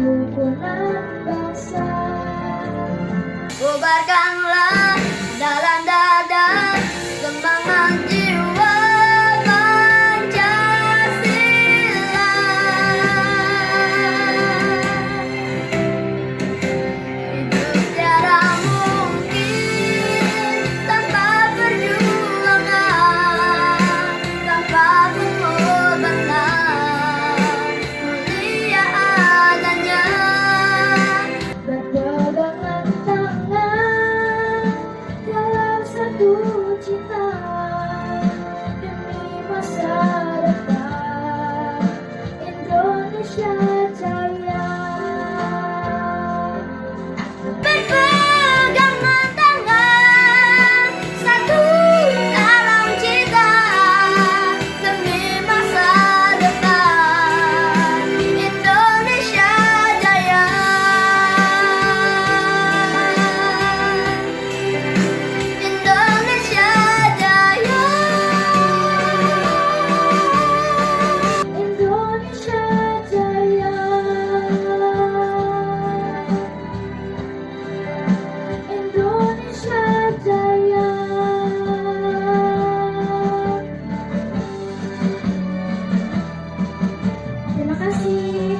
kerukunan bangsa. Kobarkanlah dalam dada semangat jiwa Pancasila. Hidup tiada mungkin tanpa perjuangan, tanpa pengorbanan mulia adanya. Berpegangan tangan dalam satu cita demi masa depan Indonesia Jaya. Berpegangan tangan satu dalam cita demi masa depan Indonesia Jaya. Indonesia Jaya. Indonesia Jaya. Indonesia Jaya. Terima kasih.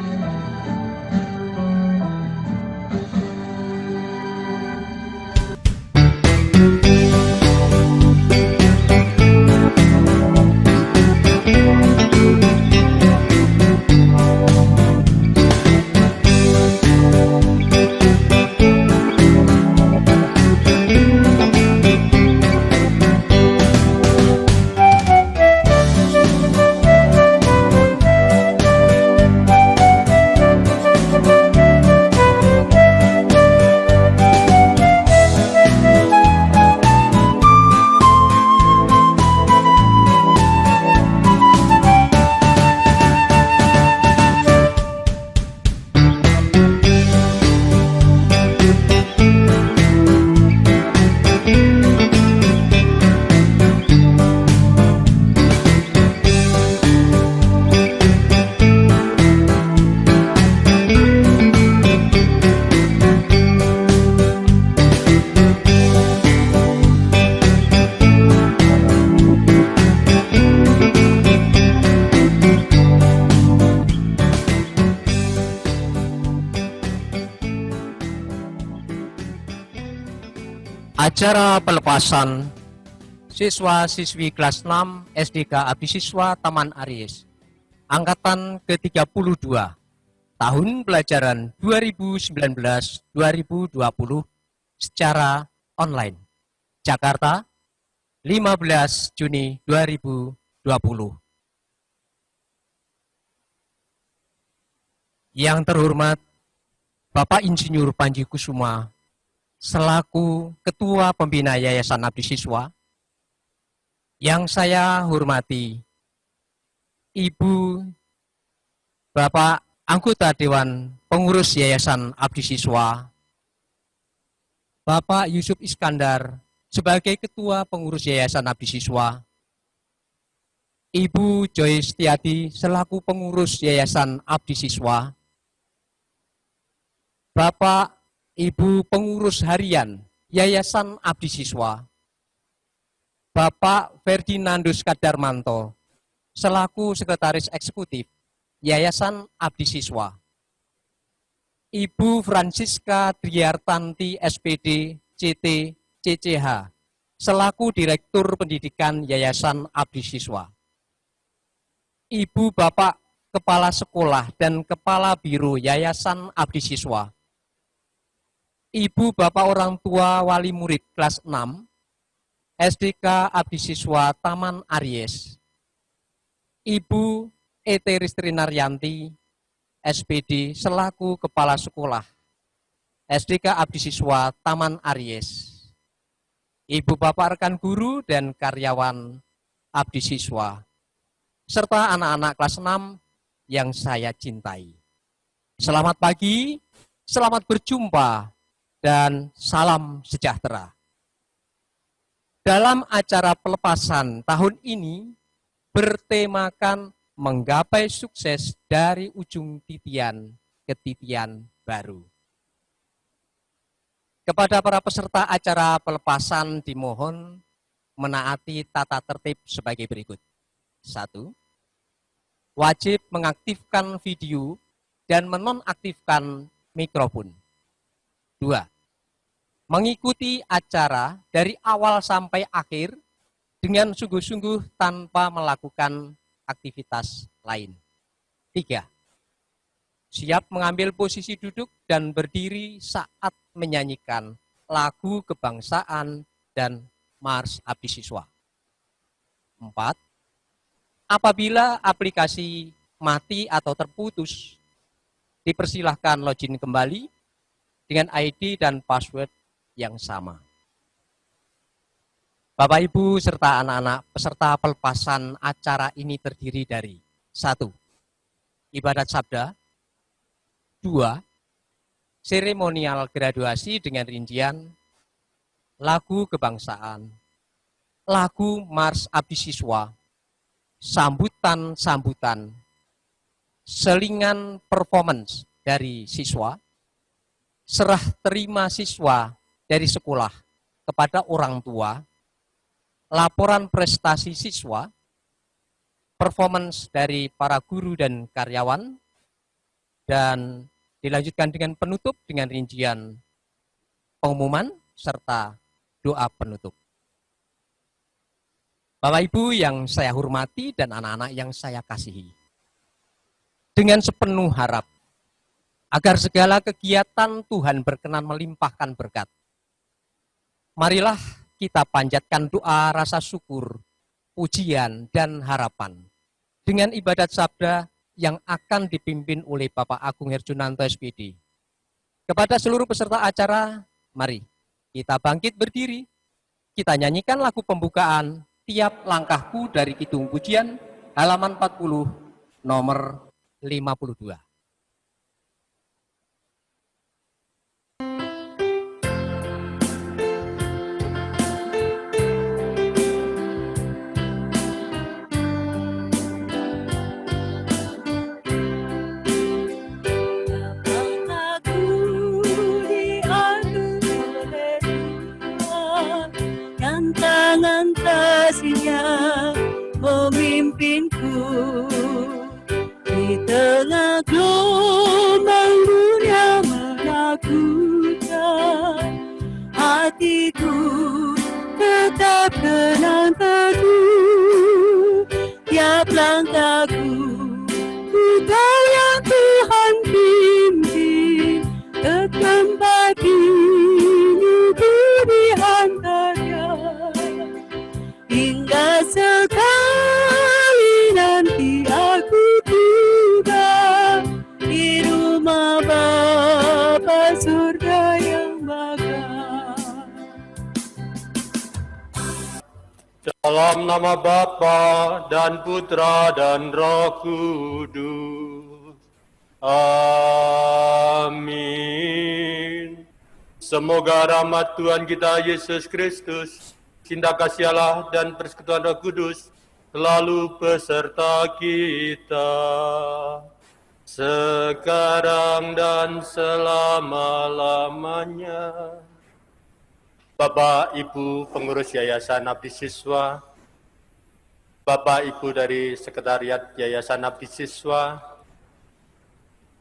Acara pelepasan siswa-siswi kelas 6 SDK Abdi Siswa Taman Aries Angkatan ke-32 tahun pelajaran 2019-2020 secara online Jakarta 15 Juni 2020. Yang terhormat Bapak Insinyur Panji Kusuma selaku Ketua Pembina Yayasan Abdi Siswa, yang saya hormati Ibu Bapak Anggota Dewan Pengurus Yayasan Abdi Siswa, Bapak Yusuf Iskandar sebagai Ketua Pengurus Yayasan Abdi Siswa, Ibu Joy Setiadi selaku Pengurus Yayasan Abdi Siswa, Bapak Ibu Pengurus Harian Yayasan Abdi Siswa, Bapak Ferdinandus Kadarmanto selaku Sekretaris Eksekutif Yayasan Abdi Siswa, Ibu Francisca Driartanti SPD CT CCH selaku Direktur Pendidikan Yayasan Abdi Siswa, Ibu Bapak Kepala Sekolah dan Kepala Biro Yayasan Abdi Siswa, Ibu Bapak Orang Tua Wali Murid kelas 6 SDK Abdi Siswa Taman Aries, Ibu E.T. Ristri Naryanti SPD selaku Kepala Sekolah SDK Abdi Siswa Taman Aries, Ibu Bapak rekan guru dan karyawan Abdi Siswa, serta anak-anak kelas 6 yang saya cintai. Selamat pagi, selamat berjumpa, dan salam sejahtera. Dalam acara pelepasan tahun ini bertemakan menggapai sukses dari ujung titian ketitian baru. Kepada para peserta acara pelepasan dimohon menaati tata tertib sebagai berikut. 1. Wajib mengaktifkan video dan menonaktifkan mikrofon. 2. Mengikuti acara dari awal sampai akhir dengan sungguh-sungguh tanpa melakukan aktivitas lain. 3. Siap mengambil posisi duduk dan berdiri saat menyanyikan lagu kebangsaan dan Mars Abdi Siswa. 4. Apabila aplikasi mati atau terputus, dipersilahkan login kembali dengan ID dan password yang sama. Bapak, Ibu, serta anak-anak peserta pelepasan acara ini terdiri dari 1. Ibadat sabda. 2. Seremonial graduasi dengan rincian lagu kebangsaan, lagu Mars Abdi Siswa, sambutan-sambutan, selingan performance dari siswa, serah terima siswa dari sekolah kepada orang tua, laporan prestasi siswa, performance dari para guru dan karyawan, dan dilanjutkan dengan penutup dengan rincian pengumuman serta doa penutup. Bapak Ibu yang saya hormati dan anak-anak yang saya kasihi, dengan sepenuh harap agar segala kegiatan Tuhan berkenan melimpahkan berkat, marilah kita panjatkan doa rasa syukur, pujian, dan harapan dengan ibadat sabda yang akan dipimpin oleh Bapak Agung Herjunanto SPD. Kepada seluruh peserta acara, mari kita bangkit berdiri, kita nyanyikan lagu pembukaan Tiap Langkahku dari Kidung Pujian, halaman 40, nomor 52. Memimpinku di tengah gelombang dunia menakutkan, hatiku tetap tenang teguh. Tiap langkahku ku tahu yang Tuhan pimpin, ke tempat ini dihantarnya. Hingga sekali nanti aku tiba di rumah Bapa surga yang megah. Dalam nama Bapa dan Putra dan Roh Kudus. Amin. Semoga rahmat Tuhan kita Yesus Kristus, cinta kasih Allah dan persekutuan Roh Kudus selalu beserta kita sekarang dan selama-lamanya. Bapak, Ibu pengurus Yayasan Abdi Siswa, Bapak, Ibu dari Sekretariat Yayasan Abdi Siswa,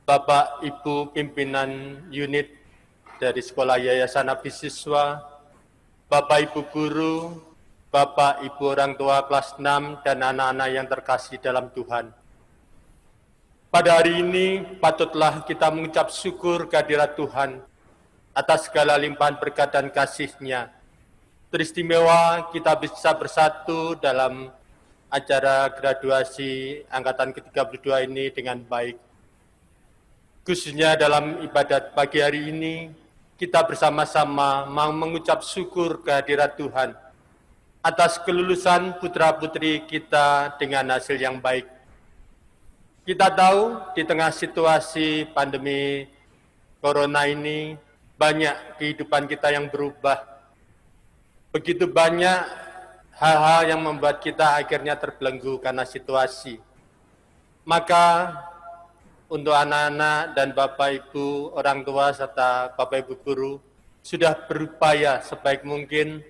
Bapak, Ibu pimpinan unit dari Sekolah Yayasan Abdi Siswa, Bapak Ibu guru, Bapak Ibu orang tua kelas 6 dan anak-anak yang terkasih dalam Tuhan. Pada hari ini patutlah kita mengucap syukur kehadirat Tuhan atas segala limpahan berkat dan kasih-Nya. Teristimewa kita bisa bersatu dalam acara graduasi angkatan ke-32 ini dengan baik. Khususnya dalam ibadat pagi hari ini, kita bersama-sama mau mengucap syukur kehadirat Tuhan atas kelulusan putra-putri kita dengan hasil yang baik. Kita tahu di tengah situasi pandemi corona ini, banyak kehidupan kita yang berubah. Begitu banyak hal-hal yang membuat kita akhirnya terbelenggu karena situasi. Maka untuk anak-anak dan Bapak Ibu, orang tua serta Bapak Ibu guru sudah berupaya sebaik mungkin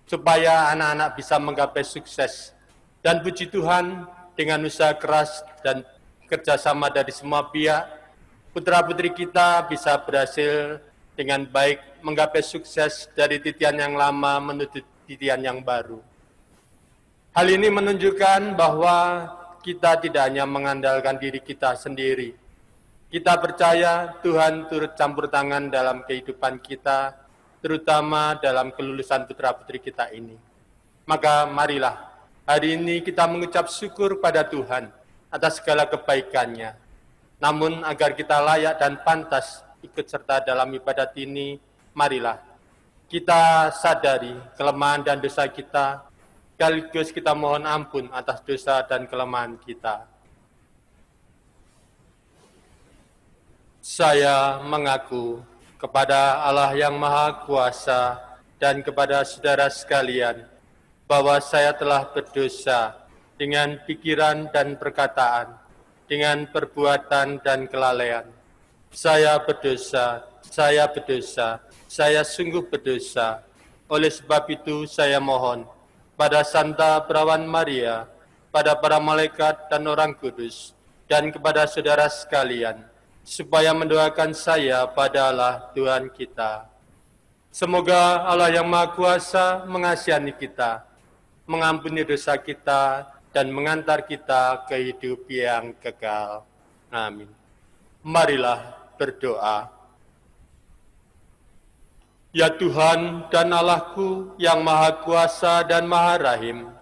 supaya anak-anak bisa menggapai sukses. Dan puji Tuhan, dengan usaha keras dan kerjasama dari semua pihak, putra-putri kita bisa berhasil dengan baik menggapai sukses dari titian yang lama menuju titian yang baru. Hal ini menunjukkan bahwa kita tidak hanya mengandalkan diri kita sendiri. Kita percaya Tuhan turut campur tangan dalam kehidupan kita, terutama dalam kelulusan putra-putri kita ini. Maka marilah hari ini kita mengucap syukur pada Tuhan atas segala kebaikan-Nya. Namun agar kita layak dan pantas ikut serta dalam ibadat ini, marilah kita sadari kelemahan dan dosa kita, sekaligus kita mohon ampun atas dosa dan kelemahan kita. Saya mengaku kepada Allah yang Maha Kuasa dan kepada saudara sekalian bahwa saya telah berdosa dengan pikiran dan perkataan, dengan perbuatan dan kelalaian. Saya berdosa, saya sungguh berdosa. Oleh sebab itu saya mohon pada Santa Perawan Maria, pada para malaikat dan orang kudus, dan kepada saudara sekalian, supaya mendoakan saya pada Allah Tuhan kita. Semoga Allah yang Maha Kuasa mengasihani kita, mengampuni dosa kita, dan mengantar kita ke hidup yang kekal. Amin. Marilah berdoa. Ya Tuhan dan Allahku yang Maha Kuasa dan Maha Rahim,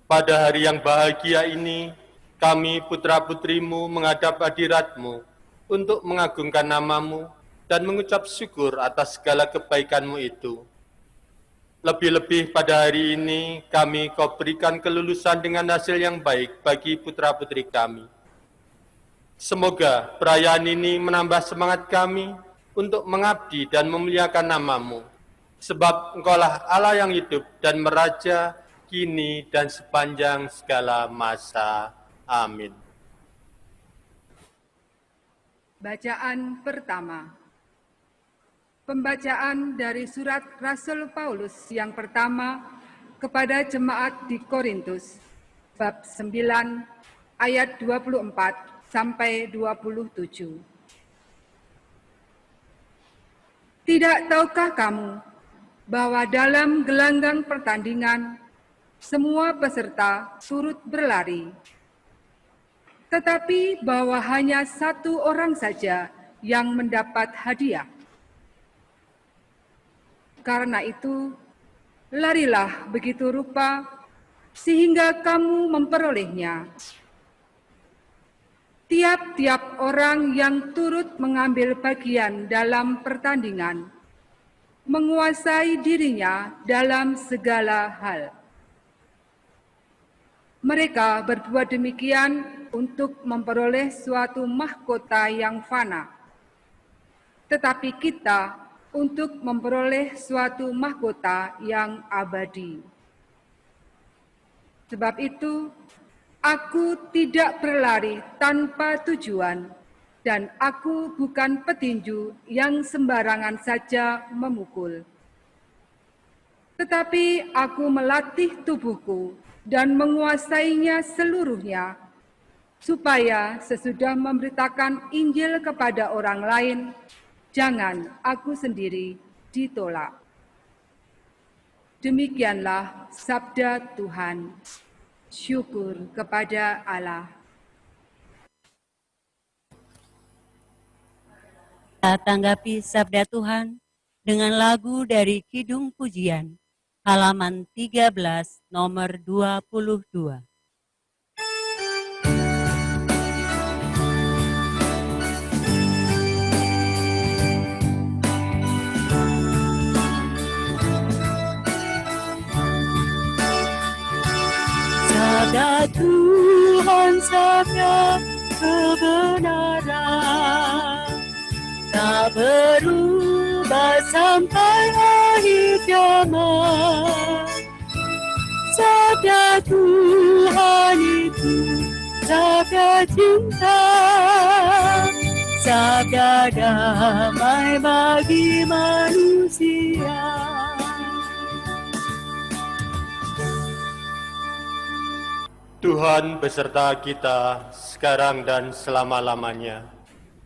pada hari yang bahagia ini, kami putra-putrimu menghadap hadirat-Mu untuk mengagungkan nama-Mu dan mengucap syukur atas segala kebaikan-Mu itu. Lebih-lebih pada hari ini, kami Kau berikan kelulusan dengan hasil yang baik bagi putra-putri kami. Semoga perayaan ini menambah semangat kami untuk mengabdi dan memuliakan nama-Mu, sebab Engkaulah Allah yang hidup dan meraja kini dan sepanjang segala masa. Amin. Bacaan pertama. Pembacaan dari surat Rasul Paulus yang pertama kepada jemaat di Korintus, bab 9 ayat 24 sampai 27. Tidak tahukah kamu bahwa dalam gelanggang pertandingan semua peserta turut berlari, tetapi bahwa hanya satu orang saja yang mendapat hadiah? Karena itu, larilah begitu rupa sehingga kamu memperolehnya. Tiap-tiap orang yang turut mengambil bagian dalam pertandingan menguasai dirinya dalam segala hal. Mereka berbuat demikian untuk memperoleh suatu mahkota yang fana, tetapi kita untuk memperoleh suatu mahkota yang abadi. Sebab itu, aku tidak berlari tanpa tujuan, dan aku bukan petinju yang sembarangan saja memukul. Tetapi aku melatih tubuhku dan menguasainya seluruhnya, supaya sesudah memberitakan Injil kepada orang lain, jangan aku sendiri ditolak. Demikianlah sabda Tuhan. Syukur kepada Allah. Kita tanggapi sabda Tuhan dengan lagu dari Kidung Pujian, halaman 13, nomor 22. Sabda Tuhan, sabda kebenaran, tak berubah sampai akhir zaman. Sabda Tuhan itu sabda cinta, sabda damai bagi manusia. Tuhan beserta kita sekarang dan selama-lamanya.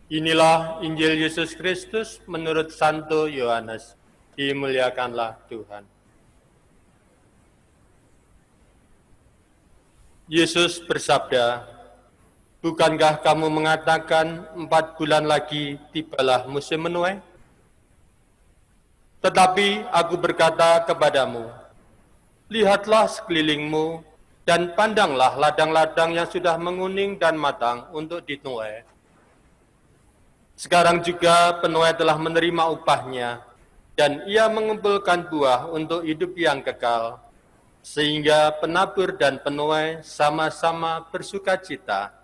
Inilah Injil Yesus Kristus menurut Santo Yohanes. Dimuliakanlah Tuhan. Yesus bersabda, "Bukankah kamu mengatakan 4 bulan lagi tibalah musim menuai? Tetapi aku berkata kepadamu, lihatlah sekelilingmu dan pandanglah ladang-ladang yang sudah menguning dan matang untuk dituai. Sekarang juga penuai telah menerima upahnya, dan ia mengumpulkan buah untuk hidup yang kekal, sehingga penabur dan penuai sama-sama bersukacita.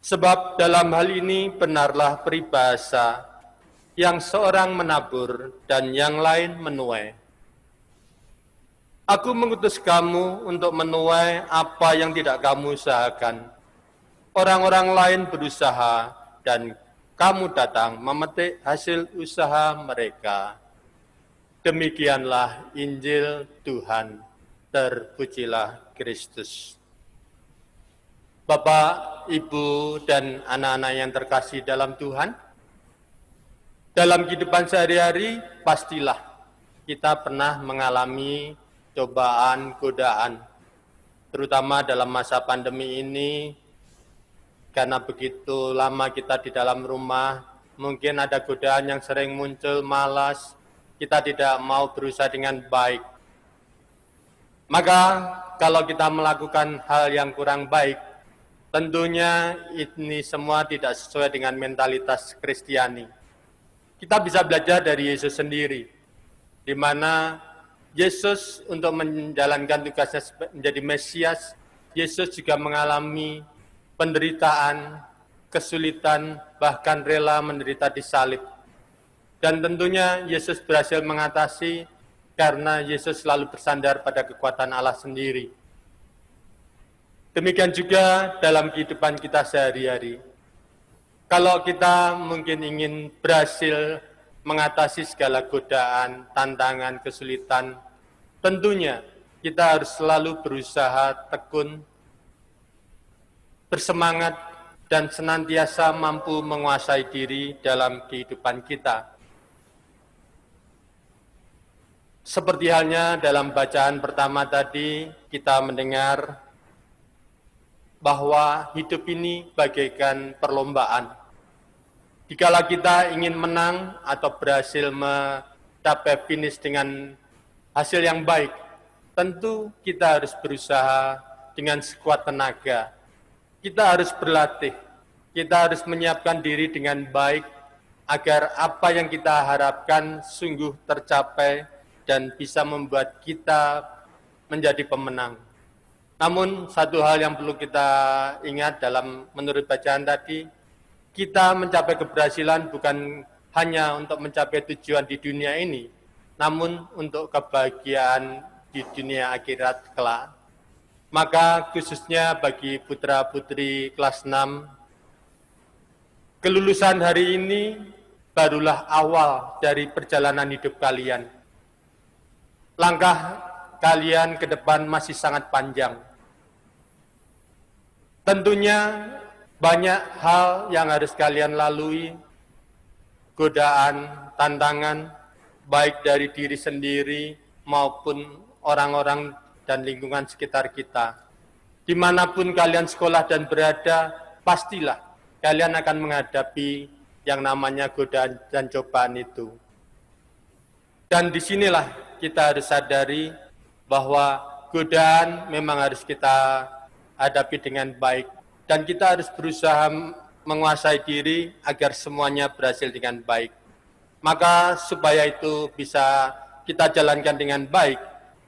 Sebab dalam hal ini benarlah peribahasa, yang seorang menabur dan yang lain menuai. Aku mengutus kamu untuk menuai apa yang tidak kamu usahakan. Orang-orang lain berusaha dan kamu datang memetik hasil usaha mereka." Demikianlah Injil Tuhan. Terpujilah Kristus. Bapak, Ibu, dan anak-anak yang terkasih dalam Tuhan, dalam kehidupan sehari-hari pastilah kita pernah mengalami cobaan, godaan, terutama dalam masa pandemi ini, karena begitu lama kita di dalam rumah, mungkin ada godaan yang sering muncul, malas, kita tidak mau berusaha dengan baik. Maka kalau kita melakukan hal yang kurang baik, tentunya ini semua tidak sesuai dengan mentalitas Kristiani. Kita bisa belajar dari Yesus sendiri, di mana Yesus untuk menjalankan tugasnya menjadi Mesias, Yesus juga mengalami penderitaan, kesulitan, bahkan rela menderita disalib. Dan tentunya Yesus berhasil mengatasi karena Yesus selalu bersandar pada kekuatan Allah sendiri. Demikian juga dalam kehidupan kita sehari-hari. Kalau kita mungkin ingin berhasil mengatasi segala godaan, tantangan, kesulitan, tentunya kita harus selalu berusaha tekun, bersemangat, dan senantiasa mampu menguasai diri dalam kehidupan kita. Seperti halnya dalam bacaan pertama tadi, kita mendengar bahwa hidup ini bagaikan perlombaan. Dikala kita ingin menang atau berhasil mencapai finish dengan hasil yang baik, tentu kita harus berusaha dengan sekuat tenaga. Kita harus berlatih, kita harus menyiapkan diri dengan baik agar apa yang kita harapkan sungguh tercapai dan bisa membuat kita menjadi pemenang. Namun satu hal yang perlu kita ingat dalam menurut bacaan tadi, kita mencapai keberhasilan bukan hanya untuk mencapai tujuan di dunia ini, namun untuk kebahagiaan di dunia akhirat kelak. Maka khususnya bagi putra-putri kelas 6, kelulusan hari ini barulah awal dari perjalanan hidup kalian. Langkah kalian ke depan masih sangat panjang. Tentunya banyak hal yang harus kalian lalui, godaan, tantangan, baik dari diri sendiri maupun orang-orang dan lingkungan sekitar kita. Dimanapun kalian sekolah dan berada, pastilah kalian akan menghadapi yang namanya godaan dan cobaan itu. Dan disinilah kita harus sadari bahwa godaan memang harus kita hadapi dengan baik. Dan kita harus berusaha menguasai diri agar semuanya berhasil dengan baik. Maka supaya itu bisa kita jalankan dengan baik,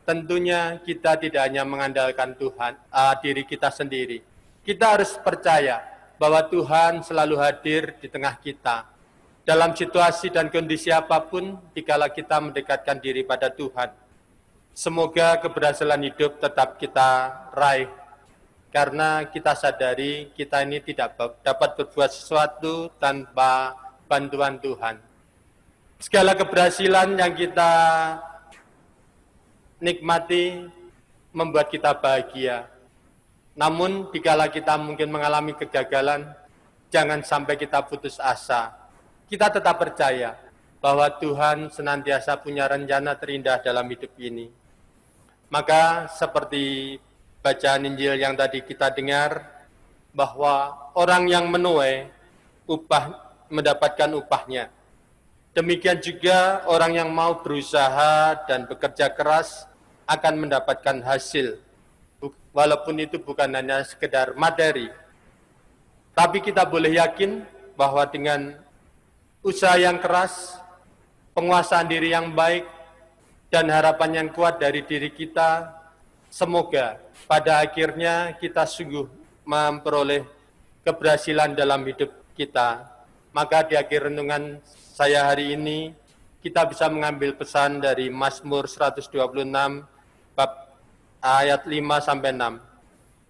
tentunya kita tidak hanya mengandalkan Tuhan, diri kita sendiri. Kita harus percaya bahwa Tuhan selalu hadir di tengah kita. Dalam situasi dan kondisi apapun, dikala kita mendekatkan diri pada Tuhan. Semoga keberhasilan hidup tetap kita raih. karena kita sadari kita ini tidak dapat berbuat sesuatu tanpa bantuan Tuhan. Segala keberhasilan yang kita nikmati membuat kita bahagia. Namun, dikala kita mungkin mengalami kegagalan, jangan sampai kita putus asa. Kita tetap percaya bahwa Tuhan senantiasa punya rencana terindah dalam hidup ini. Maka seperti bacaan Injil yang tadi kita dengar, bahwa orang yang menuai mendapatkan upahnya. Demikian juga orang yang mau berusaha dan bekerja keras akan mendapatkan hasil. Walaupun itu bukan hanya sekedar materi. Tapi kita boleh yakin bahwa dengan usaha yang keras, penguasaan diri yang baik, dan harapan yang kuat dari diri kita, semoga pada akhirnya kita sungguh memperoleh keberhasilan dalam hidup kita. Maka di akhir renungan saya hari ini, kita bisa mengambil pesan dari Mazmur 126, bab ayat 5-6.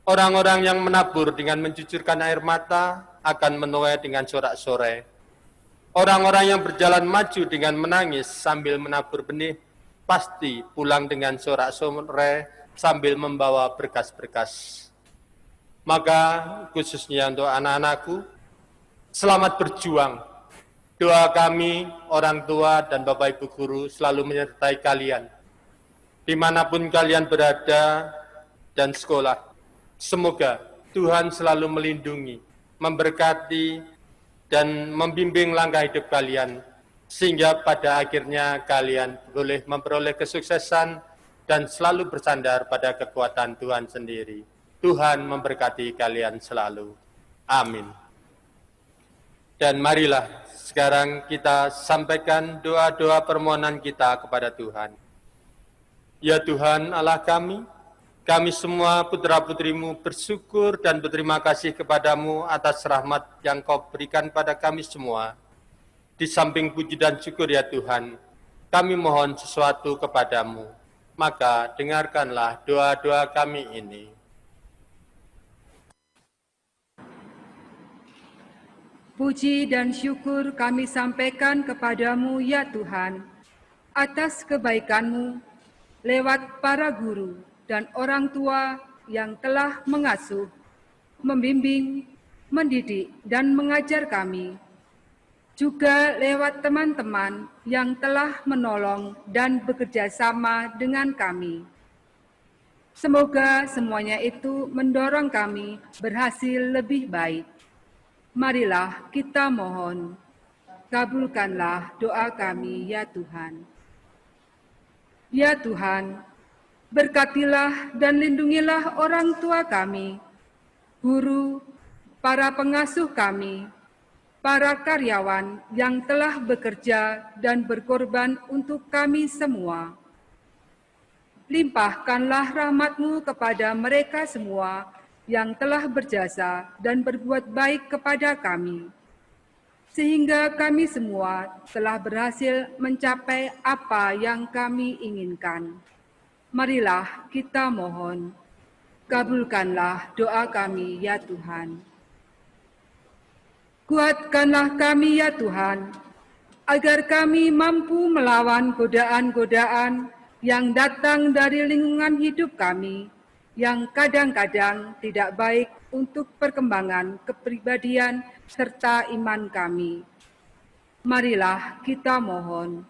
Orang-orang yang menabur dengan mencucurkan air mata akan menuai dengan sorak-sorai. Orang-orang yang berjalan maju dengan menangis sambil menabur benih, pasti pulang dengan sorak-sorai sambil membawa berkas-berkas. Maka khususnya untuk anak-anakku, selamat berjuang. Doa kami, orang tua dan Bapak Ibu Guru selalu menyertai kalian. Dimanapun kalian berada dan sekolah, semoga Tuhan selalu melindungi, memberkati, dan membimbing langkah hidup kalian, sehingga pada akhirnya kalian boleh memperoleh kesuksesan dan selalu bersandar pada kekuatan Tuhan sendiri. Tuhan memberkati kalian selalu. Amin. Dan marilah sekarang kita sampaikan doa-doa permohonan kita kepada Tuhan. Ya Tuhan Allah kami semua putra-putrimu bersyukur dan berterima kasih kepadamu atas rahmat yang kau berikan pada kami semua. Di samping puji dan syukur ya Tuhan, kami mohon sesuatu kepadamu. Maka dengarkanlah doa-doa kami ini. Puji dan syukur kami sampaikan kepadamu ya Tuhan, atas kebaikan-Mu lewat para guru dan orang tua yang telah mengasuh, membimbing, mendidik, dan mengajar kami. Juga lewat teman-teman yang telah menolong dan bekerja sama dengan kami. Semoga semuanya itu mendorong kami berhasil lebih baik. Marilah kita mohon, kabulkanlah doa kami ya Tuhan. Ya Tuhan, berkatilah dan lindungilah orang tua kami, guru, para pengasuh kami, para karyawan yang telah bekerja dan berkorban untuk kami semua. Limpahkanlah rahmat-Mu kepada mereka semua yang telah berjasa dan berbuat baik kepada kami, sehingga kami semua telah berhasil mencapai apa yang kami inginkan. Marilah kita mohon, kabulkanlah doa kami ya Tuhan. Kuatkanlah kami ya Tuhan, agar kami mampu melawan godaan-godaan yang datang dari lingkungan hidup kami, yang kadang-kadang tidak baik untuk perkembangan kepribadian serta iman kami. Marilah kita mohon,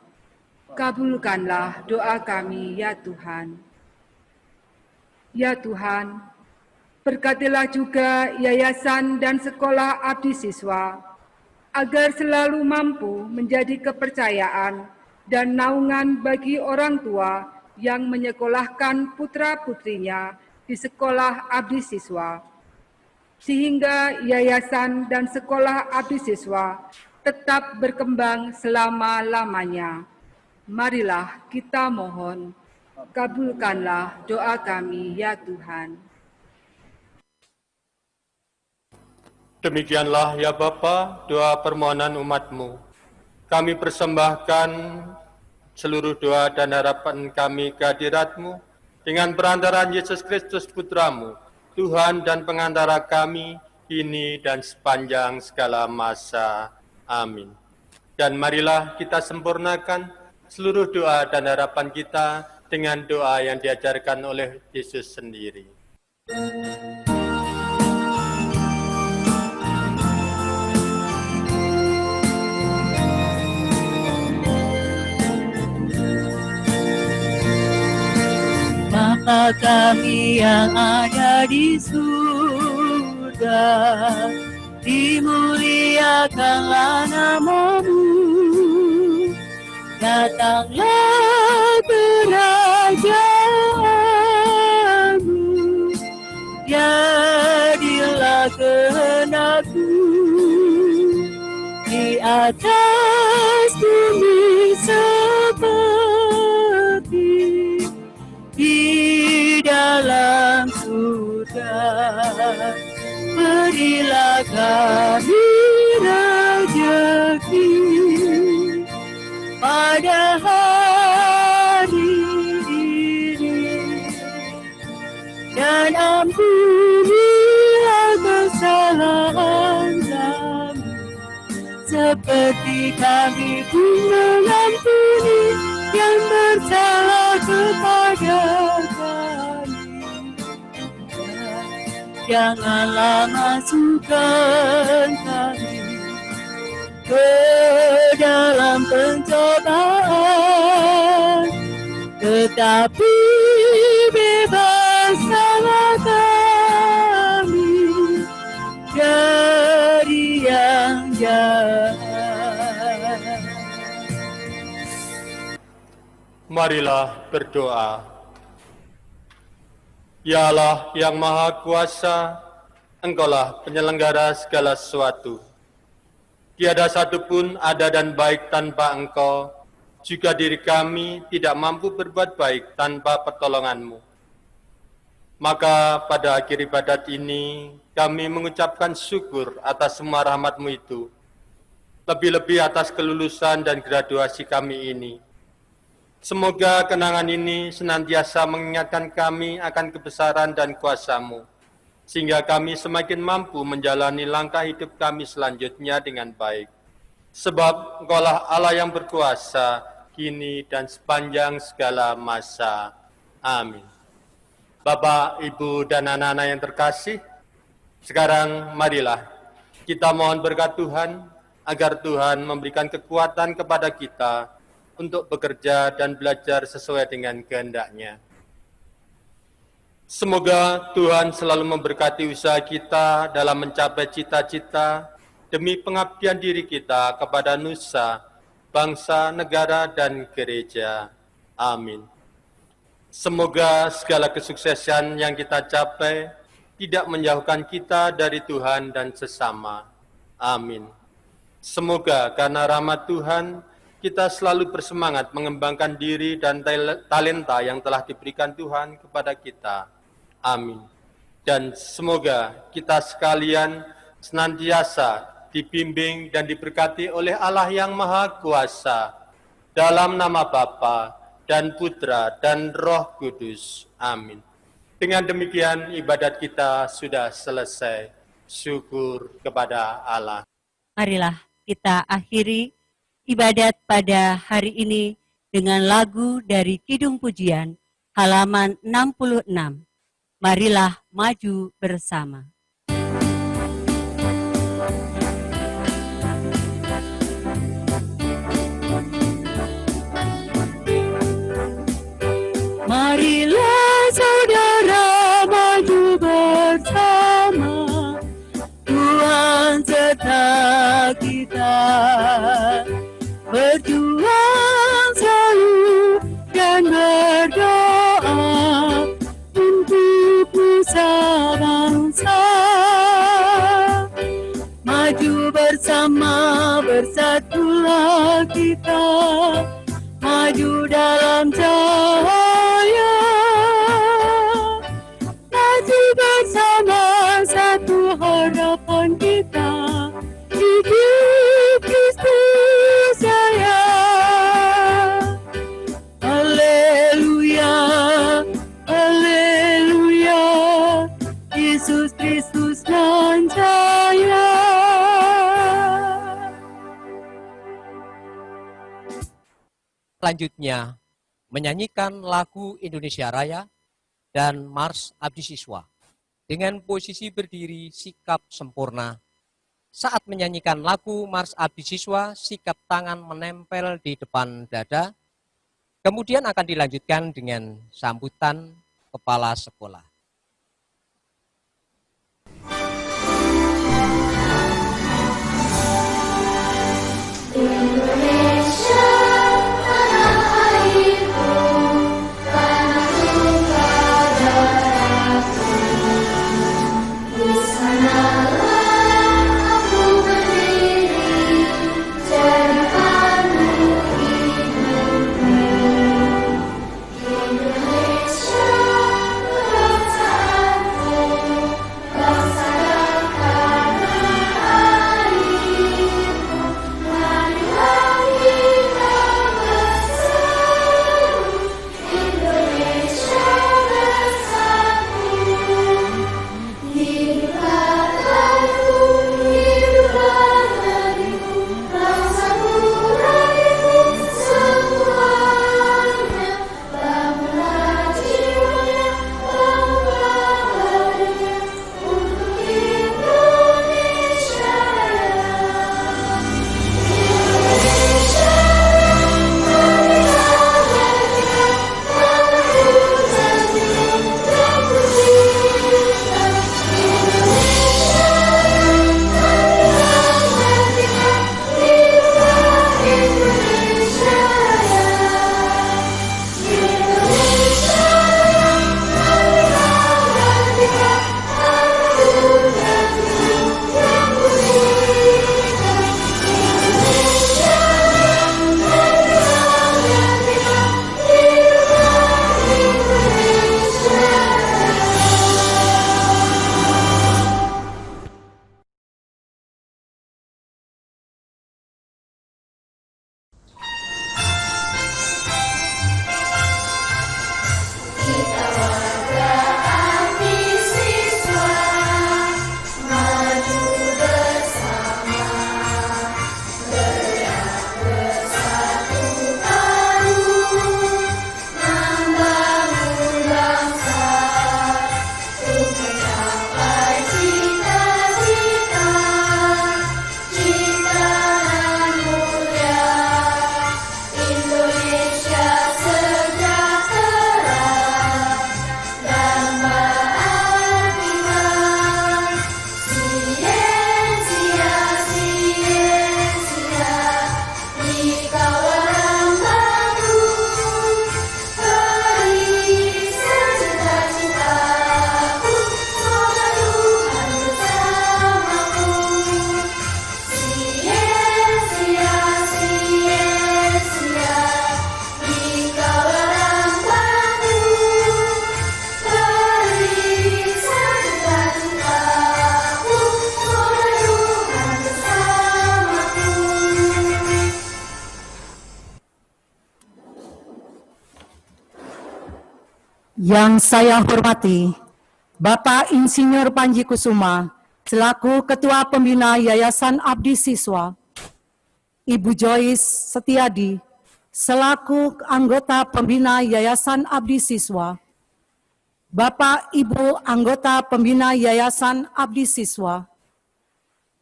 kabulkanlah doa kami ya Tuhan. Ya Tuhan, berkatilah juga yayasan dan sekolah abdi siswa, agar selalu mampu menjadi kepercayaan dan naungan bagi orang tua yang menyekolahkan putra-putrinya di sekolah abdi siswa, sehingga yayasan dan sekolah abdi siswa tetap berkembang selama-lamanya. Marilah kita mohon, kabulkanlah doa kami ya Tuhan. Demikianlah ya Bapa, doa permohonan umat-Mu. Kami persembahkan seluruh doa dan harapan kami ke hadirat-Mu dengan perantaraan Yesus Kristus Putra-Mu, Tuhan dan pengantara kami, kini dan sepanjang segala masa. Amin. Dan marilah kita sempurnakan seluruh doa dan harapan kita dengan doa yang diajarkan oleh Yesus sendiri. Bapa kami yang ada di surga, dimuliakanlah nama-Mu, datanglah kerajaan-Mu, jadilah kehendak-Mu di atas bumi seperti di dalam surga. Berilah kami rezeki pada hari ini, dan ampunilah kesalahan kami, seperti kami pun mengampuni yang bersalah kepada kami. Janganlah masukkan kami ke dalam pencobaan, tetapi bebaskanlah kami dari yang jahat. Marilah berdoa. Ya Allah yang Maha Kuasa, Engkaulah penyelenggara segala sesuatu. Tiada satupun ada dan baik tanpa Engkau, juga diri kami tidak mampu berbuat baik tanpa pertolongan-Mu. Maka pada akhir ibadat ini, kami mengucapkan syukur atas semua rahmat-Mu itu, lebih-lebih atas kelulusan dan graduasi kami ini. Semoga kenangan ini senantiasa mengingatkan kami akan kebesaran dan kuasa-Mu, sehingga kami semakin mampu menjalani langkah hidup kami selanjutnya dengan baik. Sebab Engkaulah Allah yang berkuasa, kini dan sepanjang segala masa. Amin. Bapak, Ibu, dan anak-anak yang terkasih, sekarang marilah kita mohon berkat Tuhan, agar Tuhan memberikan kekuatan kepada kita untuk bekerja dan belajar sesuai dengan kehendak-Nya. Semoga Tuhan selalu memberkati usaha kita dalam mencapai cita-cita demi pengabdian diri kita kepada nusa, bangsa, negara, dan gereja. Amin. Semoga segala kesuksesan yang kita capai tidak menjauhkan kita dari Tuhan dan sesama. Amin. Semoga karena rahmat Tuhan, kita selalu bersemangat mengembangkan diri dan talenta yang telah diberikan Tuhan kepada kita. Amin. Dan semoga kita sekalian senantiasa dibimbing dan diberkati oleh Allah yang Maha Kuasa, dalam nama Bapa dan Putra dan Roh Kudus. Amin. Dengan demikian ibadat kita sudah selesai. Syukur kepada Allah. Marilah kita akhiri ibadat pada hari ini dengan lagu dari Kidung Pujian halaman 66. Marilah maju bersama. Marilah saudara maju bersama, Tuhan serta kita. Berjuang selalu dan berdoa untuk nusa bangsa. Maju bersama, bersatulah kita, maju dalam cahaya. Maju bersama, satu harapan kita, hidup Kristus saya. Haleluya, haleluya, Selanjutnya, menyanyikan lagu Indonesia Raya dan Mars Abdi Siswa dengan posisi berdiri sikap sempurna. Saat menyanyikan lagu Mars Abdi Siswa, sikap tangan menempel di depan dada, kemudian akan dilanjutkan dengan sambutan kepala sekolah. Indonesia tanah airku, tanahku padaku. Di sanalah aku berdiri, jadi pandu hidupku. Indonesia bangsaku, bangsa dan tanah airku. Hari-hari bersatu, Indonesia bersatu. Hiduplah tanahku, hiduplah negeriku, bangsaku, rakyatku semuanya. Bangunlah jiwanya, bangunlah badannya untuk Indonesia Raya. Indonesia Yang saya hormati, Bapak Insinyur Panji Kusuma, selaku Ketua Pembina Yayasan Abdi Siswa, Ibu Joyce Setiadi, selaku anggota Pembina Yayasan Abdi Siswa, Bapak Ibu anggota Pembina Yayasan Abdi Siswa,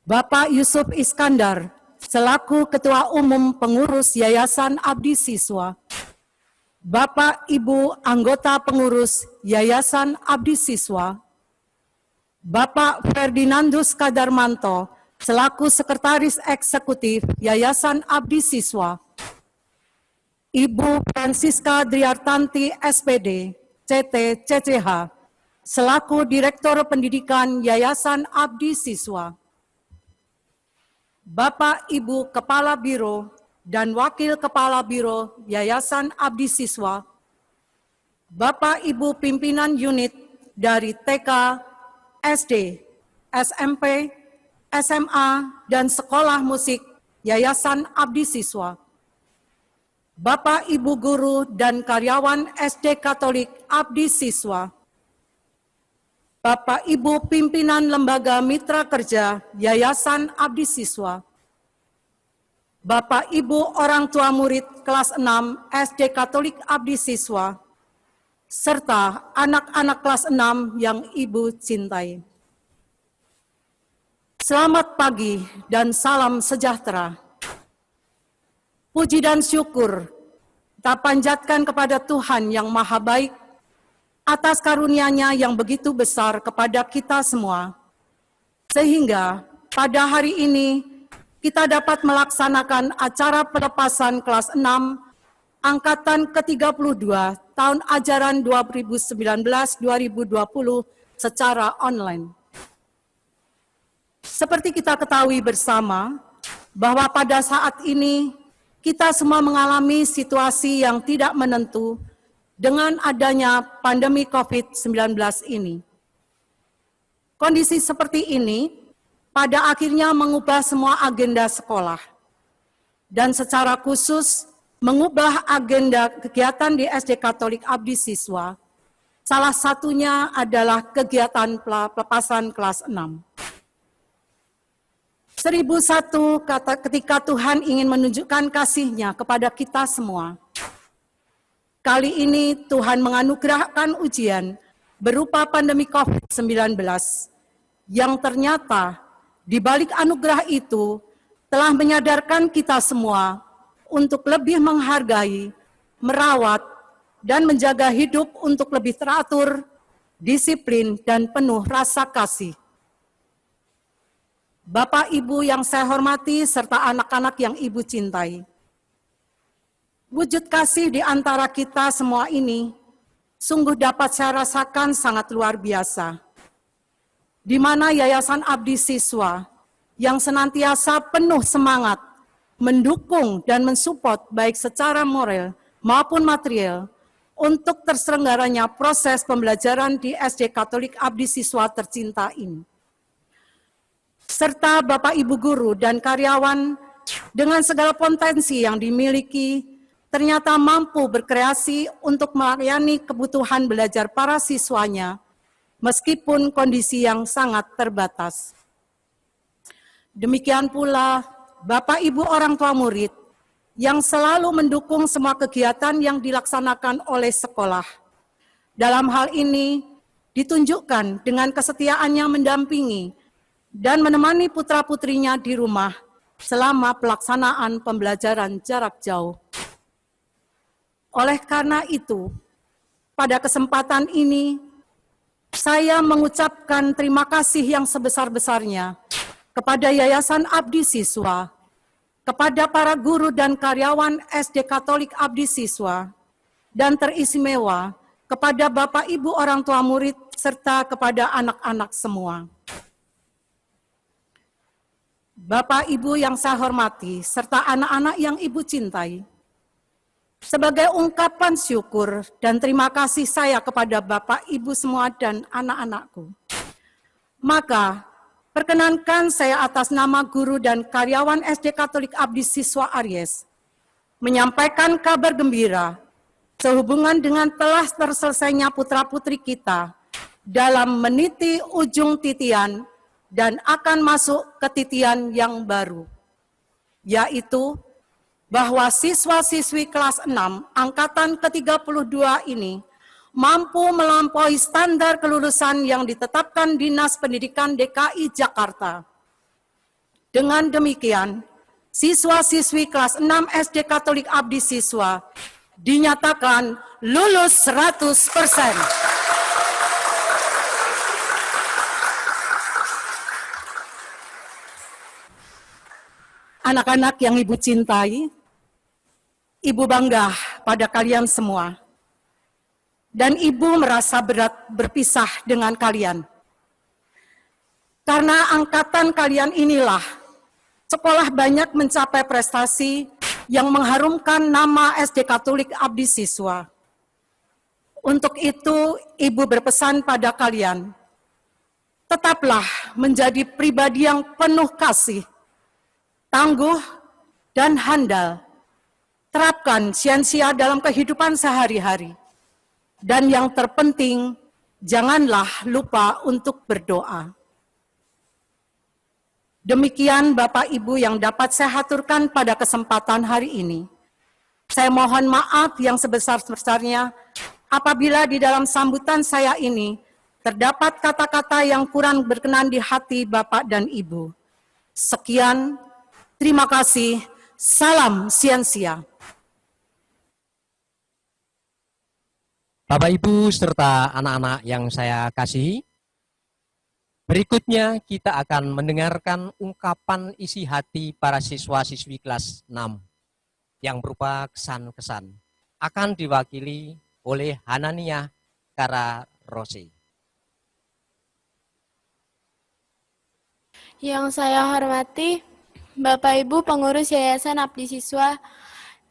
Bapak Yusuf Iskandar, selaku Ketua Umum Pengurus Yayasan Abdi Siswa, Bapak Ibu anggota pengurus Yayasan Abdi Siswa, Bapak Ferdinandus Kadarmanto, selaku Sekretaris Eksekutif Yayasan Abdi Siswa, Ibu Francisca Driartanti SPD, CT CCH, selaku Direktur Pendidikan Yayasan Abdi Siswa, Bapak Ibu Kepala Biro dan Wakil Kepala Biro Yayasan Abdi Siswa, Bapak Ibu Pimpinan Unit dari TK, SD, SMP, SMA, dan Sekolah Musik Yayasan Abdi Siswa, Bapak Ibu Guru dan Karyawan SD Katolik Abdi Siswa, Bapak Ibu Pimpinan Lembaga Mitra Kerja Yayasan Abdi Siswa, Bapak Ibu orang tua murid kelas 6 SD Katolik Abdi Siswa, serta anak-anak kelas 6 yang Ibu cintai. Selamat pagi dan salam sejahtera. Puji dan syukur kita panjatkan kepada Tuhan yang Maha Baik atas karunia-Nya yang begitu besar kepada kita semua, sehingga pada hari ini kita dapat melaksanakan acara pelepasan kelas 6 angkatan ke-32 tahun ajaran 2019-2020 secara online. Seperti kita ketahui bersama, bahwa pada saat ini kita semua mengalami situasi yang tidak menentu dengan adanya pandemi COVID-19 ini. Kondisi seperti ini pada akhirnya mengubah semua agenda sekolah, dan secara khusus mengubah agenda kegiatan di SD Katolik Abdi Siswa. Salah satunya adalah kegiatan pelepasan kelas 6. 1001 ketika Tuhan ingin menunjukkan kasih-Nya kepada kita semua. Kali ini Tuhan menganugerahkan ujian berupa pandemi COVID-19 yang ternyata di balik anugerah itu telah menyadarkan kita semua untuk lebih menghargai, merawat, dan menjaga hidup untuk lebih teratur, disiplin, dan penuh rasa kasih. Bapak Ibu yang saya hormati serta anak-anak yang Ibu cintai, wujud kasih di antara kita semua ini sungguh dapat saya rasakan sangat luar biasa, di mana Yayasan Abdi Siswa yang senantiasa penuh semangat mendukung dan mensupport baik secara moral maupun material untuk terselenggaranya proses pembelajaran di SD Katolik Abdi Siswa tercinta ini. Serta Bapak Ibu guru dan karyawan dengan segala potensi yang dimiliki ternyata mampu berkreasi untuk melayani kebutuhan belajar para siswanya meskipun kondisi yang sangat terbatas. Demikian pula Bapak Ibu orang tua murid yang selalu mendukung semua kegiatan yang dilaksanakan oleh sekolah. Dalam hal ini ditunjukkan dengan kesetiaannya mendampingi dan menemani putra-putrinya di rumah selama pelaksanaan pembelajaran jarak jauh. Oleh karena itu, pada kesempatan ini, saya mengucapkan terima kasih yang sebesar-besarnya kepada Yayasan Abdi Siswa, kepada para guru dan karyawan SD Katolik Abdi Siswa, dan teristimewa kepada Bapak Ibu orang tua murid serta kepada anak-anak semua. Bapak Ibu yang saya hormati serta anak-anak yang Ibu cintai, sebagai ungkapan syukur dan terima kasih saya kepada Bapak, Ibu semua dan anak-anakku, maka perkenankan saya atas nama guru dan karyawan SD Katolik Abdi Siswa Aries menyampaikan kabar gembira sehubungan dengan telah terselesainya putra-putri kita dalam meniti ujung titian dan akan masuk ke titian yang baru, yaitu bahwa siswa-siswi kelas 6 angkatan ke-32 ini mampu melampaui standar kelulusan yang ditetapkan Dinas Pendidikan DKI Jakarta. Dengan demikian, siswa-siswi kelas 6 SD Katolik Abdi Siswa dinyatakan lulus 100%. Anak-anak yang Ibu cintai, Ibu bangga pada kalian semua. Dan Ibu merasa berat berpisah dengan kalian. Karena angkatan kalian inilah, sekolah banyak mencapai prestasi yang mengharumkan nama SD Katolik Abdi Siswa. Untuk itu, Ibu berpesan pada kalian, tetaplah menjadi pribadi yang penuh kasih, tangguh, dan handal. Terapkan sia-sia dalam kehidupan sehari-hari. Dan yang terpenting, janganlah lupa untuk berdoa. Demikian Bapak Ibu yang dapat saya haturkan pada kesempatan hari ini. Saya mohon maaf yang sebesar-besarnya apabila di dalam sambutan saya ini terdapat kata-kata yang kurang berkenan di hati Bapak dan Ibu. Sekian, terima kasih, salam Siensia. Bapak Ibu serta anak-anak yang saya kasihi, berikutnya kita akan mendengarkan ungkapan isi hati para siswa-siswi kelas 6 yang berupa kesan-kesan. Akan diwakili oleh Hanania Kararose. Yang saya hormati Bapak Ibu pengurus Yayasan Abdi Siswa,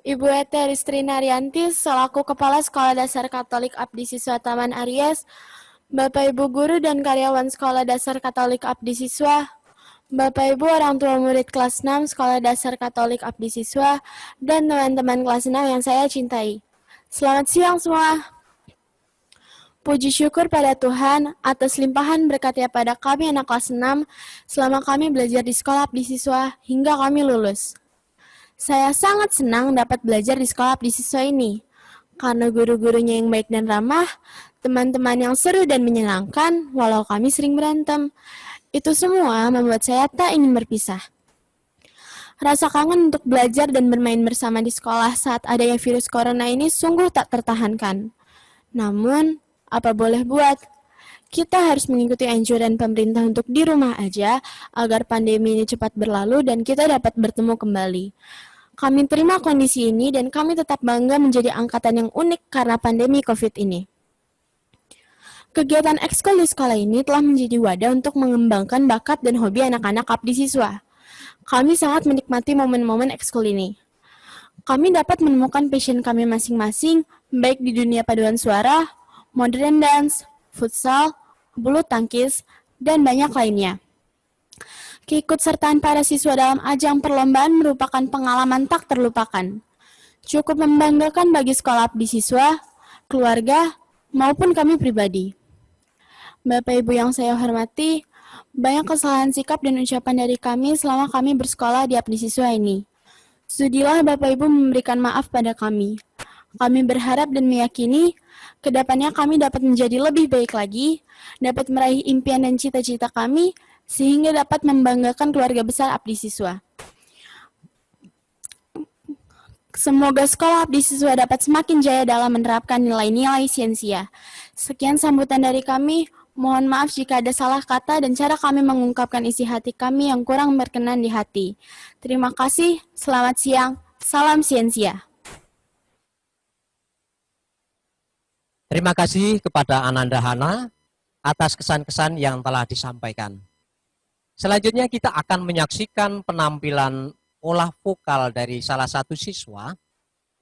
Ibu Ete Ristri Naryanti selaku Kepala Sekolah Dasar Katolik Abdi Siswa Taman Aries, Bapak Ibu guru dan karyawan Sekolah Dasar Katolik Abdi Siswa, Bapak Ibu orang tua murid kelas 6 Sekolah Dasar Katolik Abdi Siswa, dan teman-teman kelas 6 yang saya cintai. Selamat siang semua. Puji syukur pada Tuhan atas limpahan berkat-Nya pada kami anak kelas 6 selama kami belajar di sekolah Abdi Siswa hingga kami lulus. Saya sangat senang dapat belajar di sekolah Abdi Siswa ini karena guru-gurunya yang baik dan ramah, teman-teman yang seru dan menyenangkan walau kami sering berantem. Itu semua membuat saya tak ingin berpisah. Rasa kangen untuk belajar dan bermain bersama di sekolah saat adanya virus corona ini sungguh tak tertahankan. Namun, apa boleh buat? Kita harus mengikuti anjuran pemerintah untuk di rumah aja agar pandemi ini cepat berlalu dan kita dapat bertemu kembali. Kami terima kondisi ini dan kami tetap bangga menjadi angkatan yang unik karena pandemi COVID ini. Kegiatan ekskul di sekolah ini telah menjadi wadah untuk mengembangkan bakat dan hobi anak-anak Abdi Siswa. Kami sangat menikmati momen-momen ekskul ini. Kami dapat menemukan passion kami masing-masing, baik di dunia paduan suara, modern dance, futsal, bulu tangkis, dan banyak lainnya. Keikutsertaan para siswa dalam ajang perlombaan merupakan pengalaman tak terlupakan. Cukup membanggakan bagi sekolah Abdi Siswa, keluarga, maupun kami pribadi. Bapak Ibu yang saya hormati, banyak kesalahan sikap dan ucapan dari kami selama kami bersekolah di Abdi Siswa ini. Sudilah Bapak Ibu memberikan maaf pada kami. Kami berharap dan meyakini kedepannya kami dapat menjadi lebih baik lagi, dapat meraih impian dan cita-cita kami, sehingga dapat membanggakan keluarga besar Abdi Siswa. Semoga sekolah Abdi Siswa dapat semakin jaya dalam menerapkan nilai-nilai Siensia. Sekian sambutan dari kami, mohon maaf jika ada salah kata dan cara kami mengungkapkan isi hati kami yang kurang berkenan di hati. Terima kasih, selamat siang, salam Siensia. Terima kasih kepada Ananda Hana atas kesan-kesan yang telah disampaikan. Selanjutnya kita akan menyaksikan penampilan olah vokal dari salah satu siswa,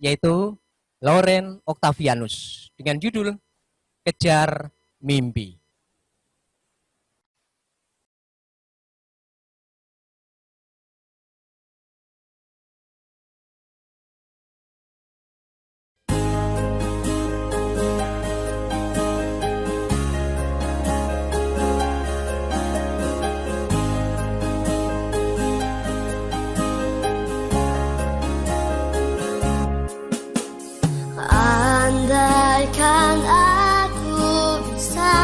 yaitu Lauren Octavianus, dengan judul Kejar Mimpi. Andaikan aku bisa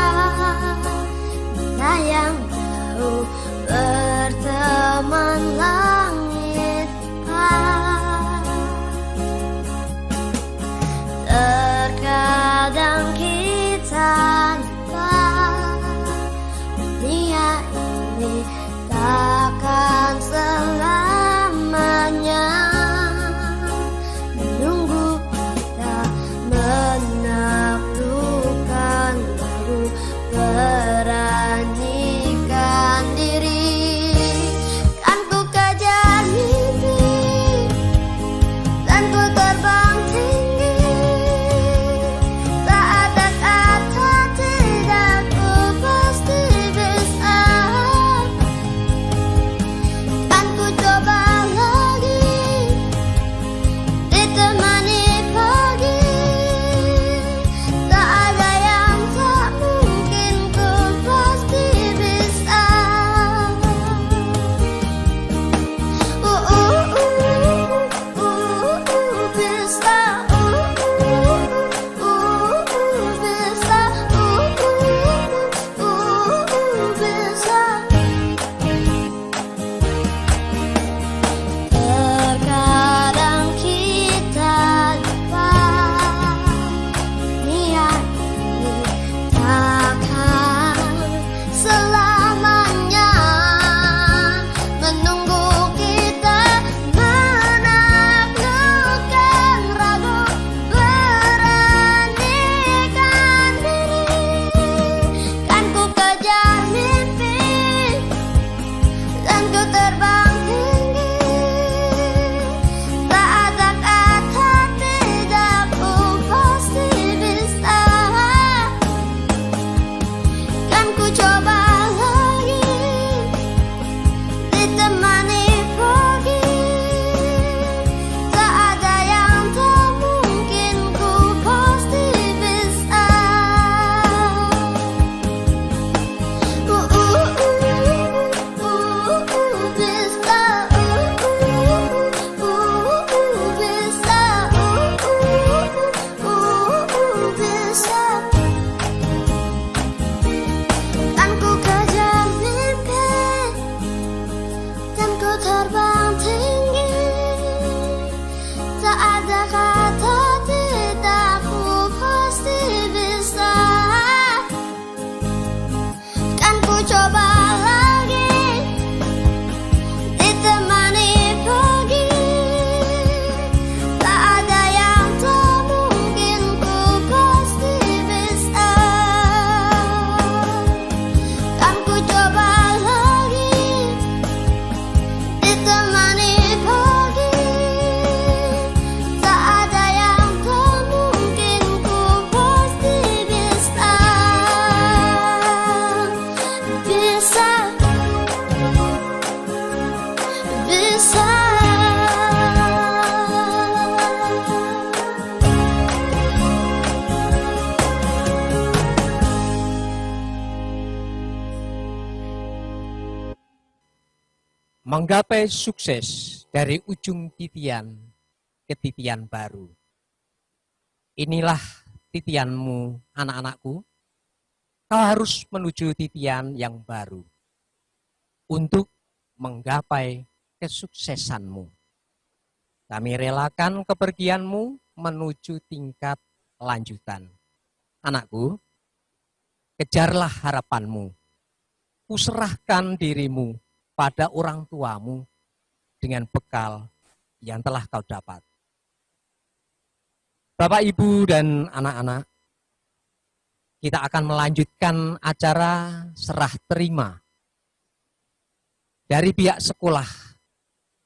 menggapai sukses dari ujung titian ke titian baru. Inilah titianmu, anak-anakku. Kau harus menuju titian yang baru untuk menggapai kesuksesanmu. Kami relakan kepergianmu menuju tingkat lanjutan. Anakku, kejarlah harapanmu. Kuserahkan dirimu pada orang tuamu dengan bekal yang telah kau dapat. Bapak, Ibu, dan anak-anak, kita akan melanjutkan acara serah terima dari pihak sekolah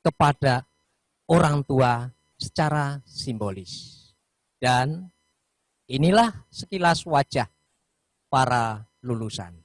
kepada orang tua secara simbolis. Dan inilah sekilas wajah para lulusan.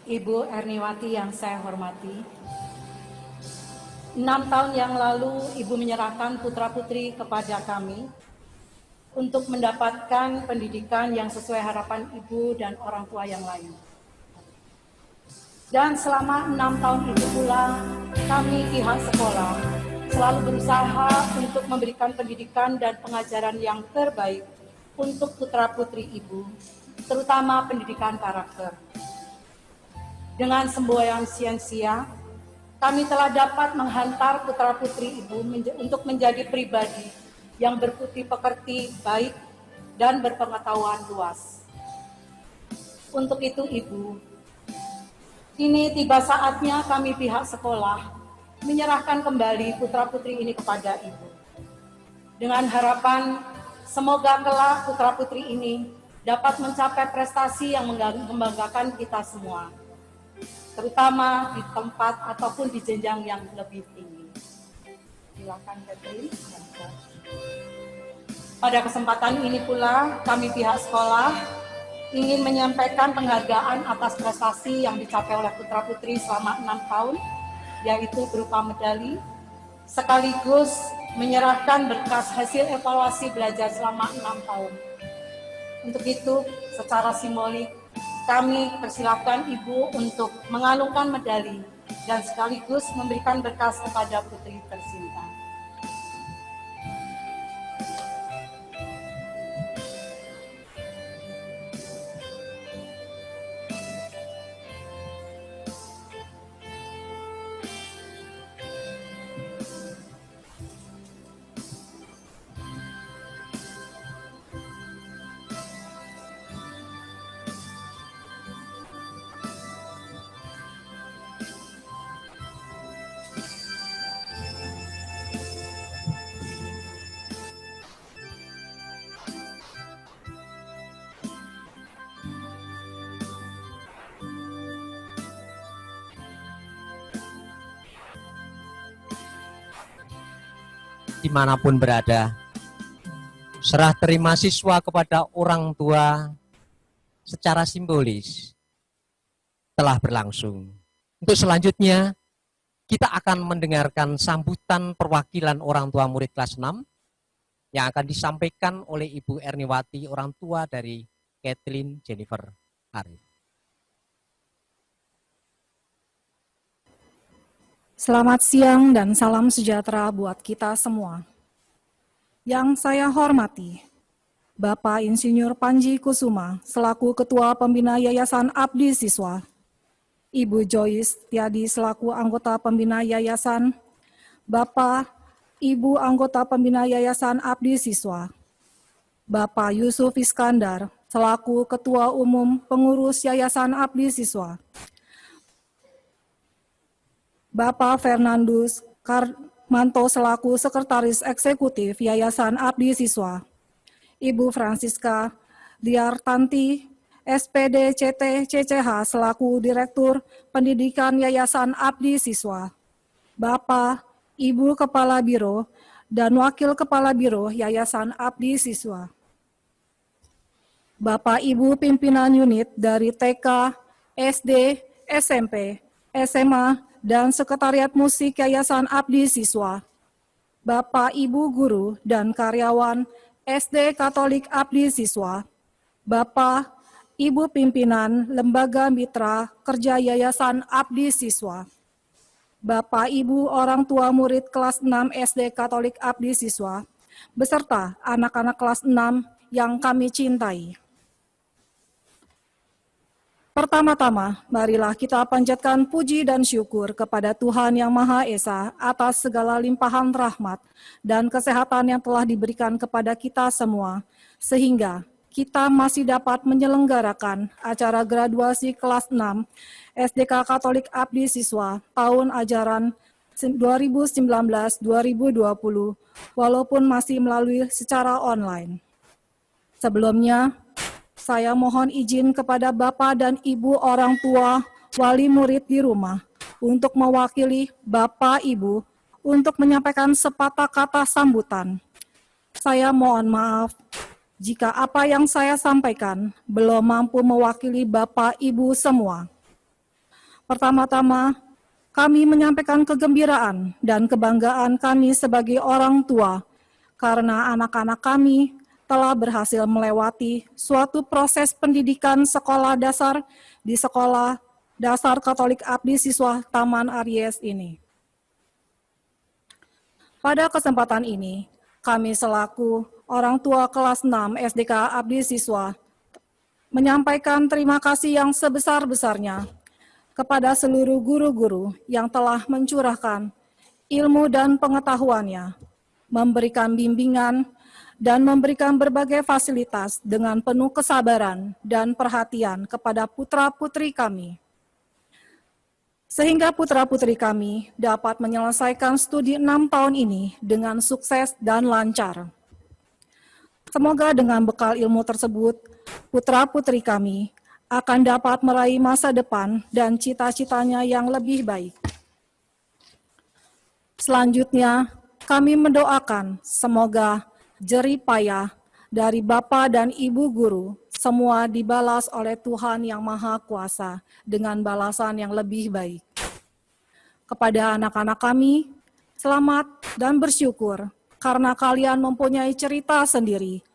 Ibu Erniwati yang saya hormati, 6 tahun yang lalu Ibu menyerahkan putra-putri kepada kami untuk mendapatkan pendidikan yang sesuai harapan Ibu dan orang tua yang lain. Dan selama 6 tahun itu pula, kami pihak sekolah selalu berusaha untuk memberikan pendidikan dan pengajaran yang terbaik untuk putra-putri Ibu, terutama pendidikan karakter. Dengan semboyan sia-sia, kami telah dapat menghantar putra-putri Ibu untuk menjadi pribadi yang berbudi pekerti, baik, dan berpengetahuan luas. Untuk itu, Ibu, kini tiba saatnya kami pihak sekolah menyerahkan kembali putra-putri ini kepada Ibu. Dengan harapan semoga kelak putra-putri ini dapat mencapai prestasi yang membanggakan kita semua, terutama di tempat ataupun di jenjang yang lebih tinggi. Silakan Catherine. Pada kesempatan ini pula, kami pihak sekolah ingin menyampaikan penghargaan atas prestasi yang dicapai oleh putra-putri selama 6 tahun, yaitu berupa medali, sekaligus menyerahkan berkas hasil evaluasi belajar selama 6 tahun. Untuk itu, secara simbolik, kami persilakan Ibu untuk mengalungkan medali dan sekaligus memberikan berkas kepada putri tercinta. Dimanapun berada, serah terima siswa kepada orang tua secara simbolis telah berlangsung. Untuk selanjutnya, kita akan mendengarkan sambutan perwakilan orang tua murid kelas 6 yang akan disampaikan oleh Ibu Erniwati, orang tua dari Kathleen Jennifer Arif. Selamat siang dan salam sejahtera buat kita semua. Yang saya hormati, Bapak Insinyur Panji Kusuma selaku Ketua Pembina Yayasan Abdi Siswa, Ibu Joyce Tiadi selaku Anggota Pembina Yayasan, Bapak, Ibu Anggota Pembina Yayasan Abdi Siswa, Bapak Yusuf Iskandar selaku Ketua Umum Pengurus Yayasan Abdi Siswa, Bapak Fernandus Karmanto selaku Sekretaris Eksekutif Yayasan Abdi Siswa, Ibu Francisca Diartanti, SPD CT CCH selaku Direktur Pendidikan Yayasan Abdi Siswa, Bapak, Ibu Kepala Biro, dan Wakil Kepala Biro Yayasan Abdi Siswa, Bapak Ibu Pimpinan Unit dari TK, SD, SMP, SMA, dan Sekretariat Musik Yayasan Abdi Siswa, Bapak Ibu Guru dan Karyawan SD Katolik Abdi Siswa, Bapak Ibu Pimpinan Lembaga Mitra Kerja Yayasan Abdi Siswa, Bapak Ibu Orang Tua Murid kelas 6 SD Katolik Abdi Siswa, beserta anak-anak kelas 6 yang kami cintai. Pertama-tama, marilah kita panjatkan puji dan syukur kepada Tuhan Yang Maha Esa atas segala limpahan rahmat dan kesehatan yang telah diberikan kepada kita semua, sehingga kita masih dapat menyelenggarakan acara graduasi kelas 6 SDK Katolik Abdi Siswa tahun ajaran 2019-2020, walaupun masih melalui secara online. Sebelumnya, saya mohon izin kepada Bapak dan Ibu orang tua wali murid di rumah untuk mewakili Bapak Ibu untuk menyampaikan sepatah kata sambutan. Saya mohon maaf jika apa yang saya sampaikan belum mampu mewakili Bapak Ibu semua. Pertama-tama, kami menyampaikan kegembiraan dan kebanggaan kami sebagai orang tua karena anak-anak kami telah berhasil melewati suatu proses pendidikan sekolah dasar di Sekolah Dasar Katolik Abdi Siswa Taman Aries ini. Pada kesempatan ini, kami selaku orang tua kelas 6 SDK Abdi Siswa menyampaikan terima kasih yang sebesar-besarnya kepada seluruh guru-guru yang telah mencurahkan ilmu dan pengetahuannya, memberikan bimbingan, dan memberikan berbagai fasilitas dengan penuh kesabaran dan perhatian kepada putra-putri kami. Sehingga putra-putri kami dapat menyelesaikan studi 6 tahun ini dengan sukses dan lancar. Semoga dengan bekal ilmu tersebut, putra-putri kami akan dapat meraih masa depan dan cita-citanya yang lebih baik. Selanjutnya, kami mendoakan semoga jerih payah dari Bapak dan Ibu guru semua dibalas oleh Tuhan Yang Maha Kuasa dengan balasan yang lebih baik. Kepada anak-anak kami, selamat dan bersyukur karena kalian mempunyai cerita sendiri,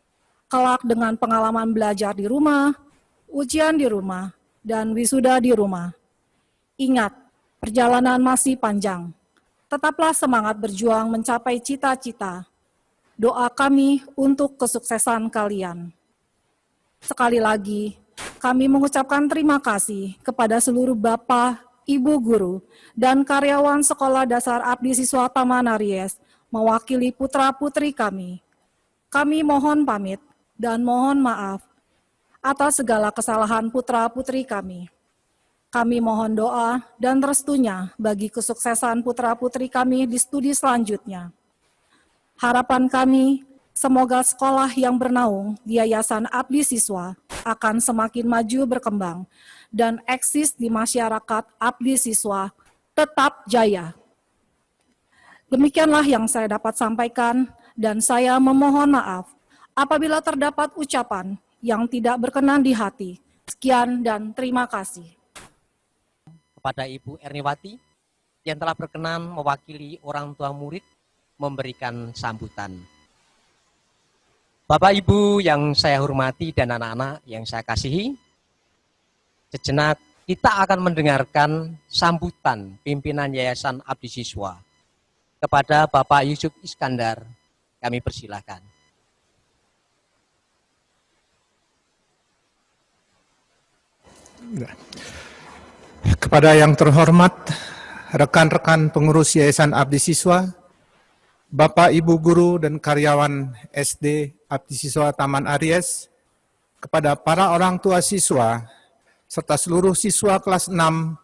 kelak dengan pengalaman belajar di rumah, ujian di rumah, dan wisuda di rumah. Ingat, perjalanan masih panjang. Tetaplah semangat berjuang mencapai cita-cita. Doa kami untuk kesuksesan kalian. Sekali lagi, kami mengucapkan terima kasih kepada seluruh Bapak, Ibu guru, dan karyawan Sekolah Dasar Abdi Siswa Taman Aries, mewakili putra-putri kami. Kami mohon pamit dan mohon maaf atas segala kesalahan putra-putri kami. Kami mohon doa dan restunya bagi kesuksesan putra-putri kami di studi selanjutnya. Harapan kami, semoga sekolah yang bernaung di Yayasan Abdi Siswa akan semakin maju berkembang dan eksis di masyarakat Abdi Siswa tetap jaya. Demikianlah yang saya dapat sampaikan dan saya memohon maaf apabila terdapat ucapan yang tidak berkenan di hati. Sekian dan terima kasih. Kepada Ibu Erniwati yang telah berkenan mewakili orang tua murid memberikan sambutan. Bapak Ibu yang saya hormati dan anak-anak yang saya kasihi, sejenak kita akan mendengarkan sambutan pimpinan Yayasan Abdi Siswa kepada Bapak Yusuf Iskandar. Kami persilahkan. Kepada yang terhormat rekan-rekan pengurus Yayasan Abdi Siswa, Bapak, Ibu guru dan karyawan SD Abdi Siswa Taman Aries, kepada para orang tua siswa, serta seluruh siswa kelas 6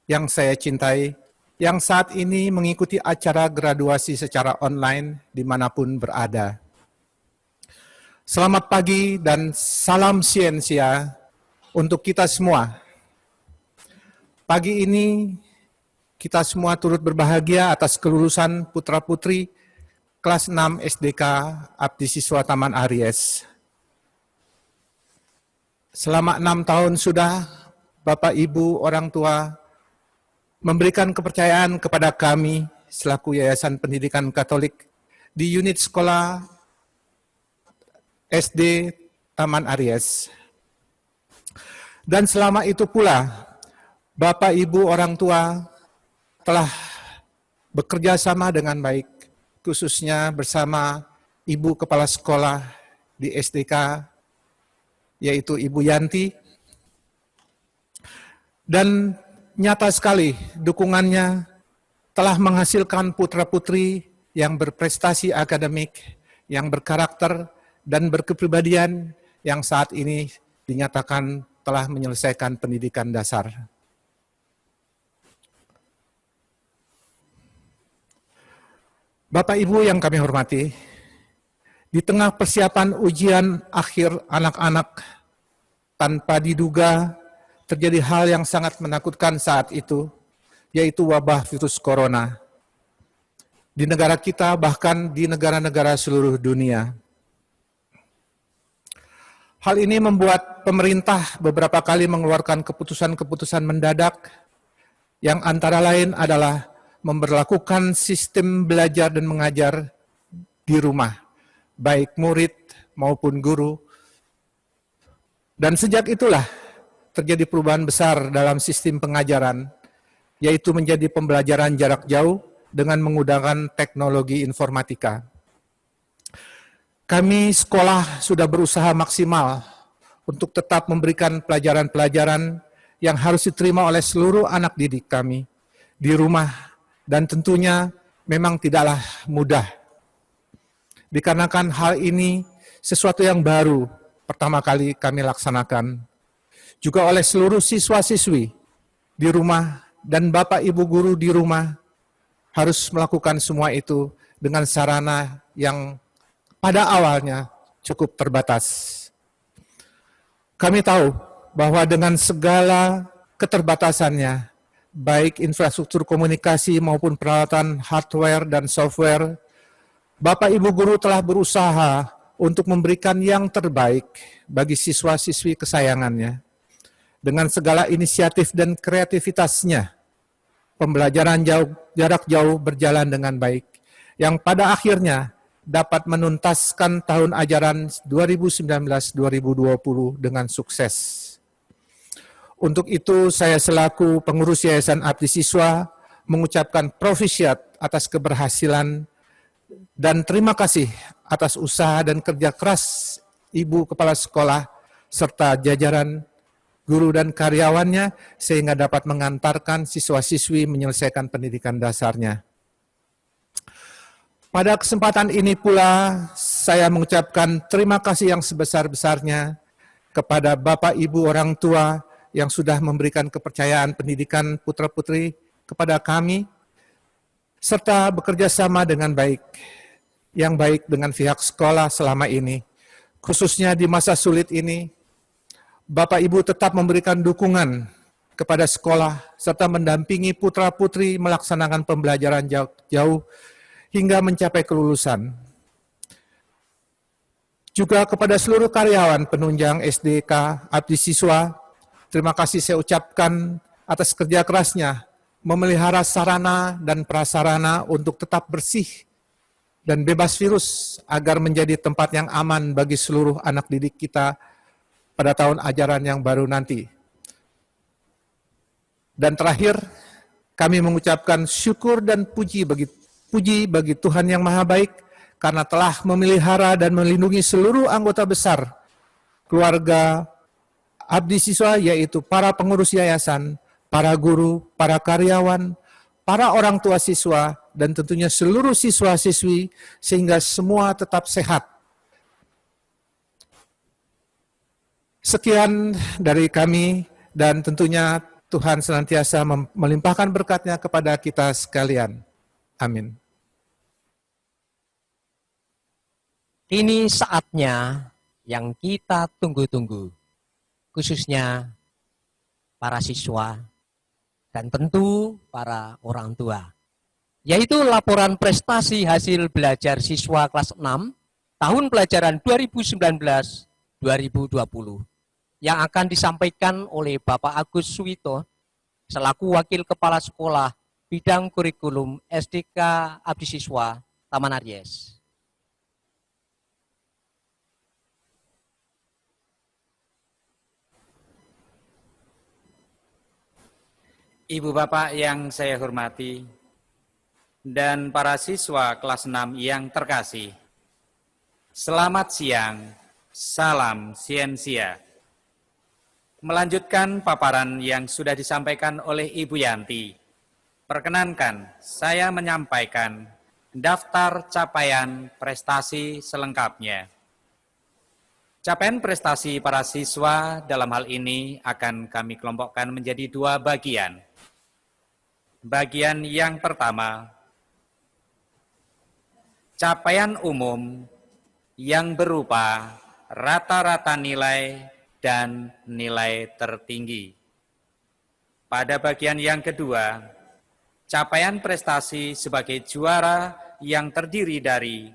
yang saya cintai, yang saat ini mengikuti acara graduasi secara online dimanapun berada. Selamat pagi dan salam siensia untuk kita semua. Pagi ini kita semua turut berbahagia atas kelulusan putra-putri kelas 6 SDK Abdi Siswa Taman Aries. Selama 6 tahun sudah Bapak Ibu orang tua memberikan kepercayaan kepada kami selaku Yayasan Pendidikan Katolik di unit sekolah SD Taman Aries. Dan selama itu pula Bapak Ibu orang tua telah bekerja sama dengan baik, khususnya bersama Ibu Kepala Sekolah di SDK, yaitu Ibu Yanti. Dan nyata sekali dukungannya telah menghasilkan putra-putri yang berprestasi akademik, yang berkarakter, dan berkepribadian yang saat ini dinyatakan telah menyelesaikan pendidikan dasar. Bapak Ibu yang kami hormati, di tengah persiapan ujian akhir anak-anak, tanpa diduga terjadi hal yang sangat menakutkan saat itu, yaitu wabah virus corona. Di negara kita, bahkan di negara-negara seluruh dunia. Hal ini membuat pemerintah beberapa kali mengeluarkan keputusan-keputusan mendadak yang antara lain adalah memberlakukan sistem belajar dan mengajar di rumah, baik murid maupun guru. Dan sejak itulah terjadi perubahan besar dalam sistem pengajaran, yaitu menjadi pembelajaran jarak jauh dengan menggunakan teknologi informatika. Kami sekolah sudah berusaha maksimal untuk tetap memberikan pelajaran-pelajaran yang harus diterima oleh seluruh anak didik kami di rumah, dan tentunya memang tidaklah mudah. Dikarenakan hal ini sesuatu yang baru pertama kali kami laksanakan, juga oleh seluruh siswa-siswi di rumah dan Bapak Ibu guru di rumah harus melakukan semua itu dengan sarana yang pada awalnya cukup terbatas. Kami tahu bahwa dengan segala keterbatasannya, baik infrastruktur komunikasi maupun peralatan hardware dan software, Bapak Ibu guru telah berusaha untuk memberikan yang terbaik bagi siswa-siswi kesayangannya. Dengan segala inisiatif dan kreativitasnya, pembelajaran jarak jauh berjalan dengan baik, yang pada akhirnya dapat menuntaskan tahun ajaran 2019-2020 dengan sukses. Untuk itu, saya selaku pengurus Yayasan Abdi Siswa mengucapkan profisiat atas keberhasilan dan terima kasih atas usaha dan kerja keras Ibu Kepala Sekolah serta jajaran guru dan karyawannya sehingga dapat mengantarkan siswa-siswi menyelesaikan pendidikan dasarnya. Pada kesempatan ini pula, saya mengucapkan terima kasih yang sebesar-besarnya kepada Bapak Ibu orang tua yang sudah memberikan kepercayaan pendidikan putra-putri kepada kami, serta bekerja sama dengan baik dengan pihak sekolah selama ini. Khususnya di masa sulit ini, Bapak Ibu tetap memberikan dukungan kepada sekolah, serta mendampingi putra-putri melaksanakan pembelajaran jauh hingga mencapai kelulusan. Juga kepada seluruh karyawan penunjang SDK Abdi Siswa, terima kasih saya ucapkan atas kerja kerasnya memelihara sarana dan prasarana untuk tetap bersih dan bebas virus agar menjadi tempat yang aman bagi seluruh anak didik kita pada tahun ajaran yang baru nanti. Dan terakhir, kami mengucapkan syukur dan puji bagi Tuhan Yang Maha Baik karena telah memelihara dan melindungi seluruh anggota besar keluarga Abdi Siswa, yaitu para pengurus yayasan, para guru, para karyawan, para orang tua siswa, dan tentunya seluruh siswa-siswi sehingga semua tetap sehat. Sekian dari kami, dan tentunya Tuhan senantiasa melimpahkan berkat-Nya kepada kita sekalian. Amin. Ini saatnya yang kita tunggu-tunggu, khususnya para siswa dan tentu para orang tua, yaitu laporan prestasi hasil belajar siswa kelas 6 tahun pelajaran 2019-2020 yang akan disampaikan oleh Bapak Agus Suwito selaku Wakil Kepala Sekolah Bidang Kurikulum SDK Abdi Siswa Taman Aries. Ibu Bapak yang saya hormati, dan para siswa kelas 6 yang terkasih, selamat siang, salam siensia. Melanjutkan paparan yang sudah disampaikan oleh Ibu Yanti, perkenankan saya menyampaikan daftar capaian prestasi selengkapnya. Capaian prestasi para siswa dalam hal ini akan kami kelompokkan menjadi 2 bagian. Bagian yang pertama, capaian umum yang berupa rata-rata nilai dan nilai tertinggi. Pada bagian yang kedua, capaian prestasi sebagai juara yang terdiri dari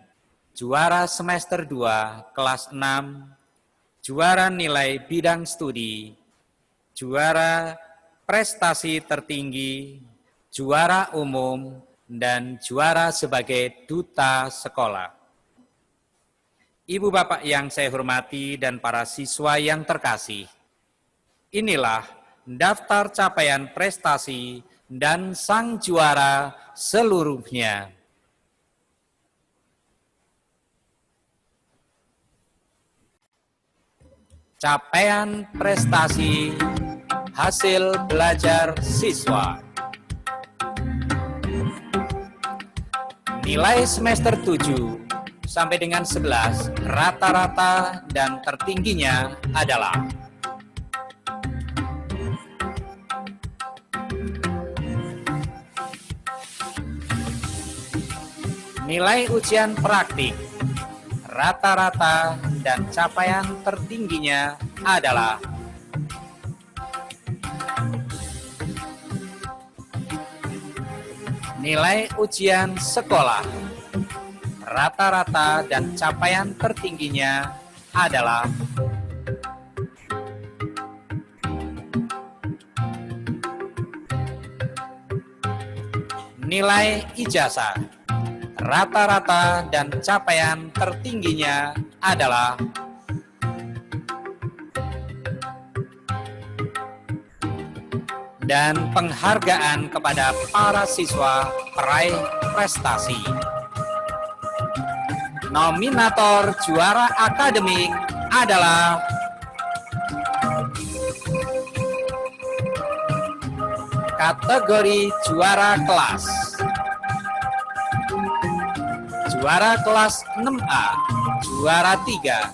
juara semester 2 kelas 6, juara nilai bidang studi, juara prestasi tertinggi, juara umum, dan juara sebagai duta sekolah. Ibu bapak yang saya hormati dan para siswa yang terkasih, inilah daftar capaian prestasi dan sang juara seluruhnya. Capaian prestasi hasil belajar siswa. Nilai semester 7 sampai dengan 11 rata-rata dan tertingginya adalah nilai ujian praktik rata-rata dan capaian tertingginya adalah nilai ujian sekolah rata-rata dan capaian tertingginya adalah nilai ijazah rata-rata dan capaian tertingginya adalah dan penghargaan kepada para siswa peraih prestasi. Nominator juara akademik adalah kategori juara kelas. Juara kelas 6A, juara 3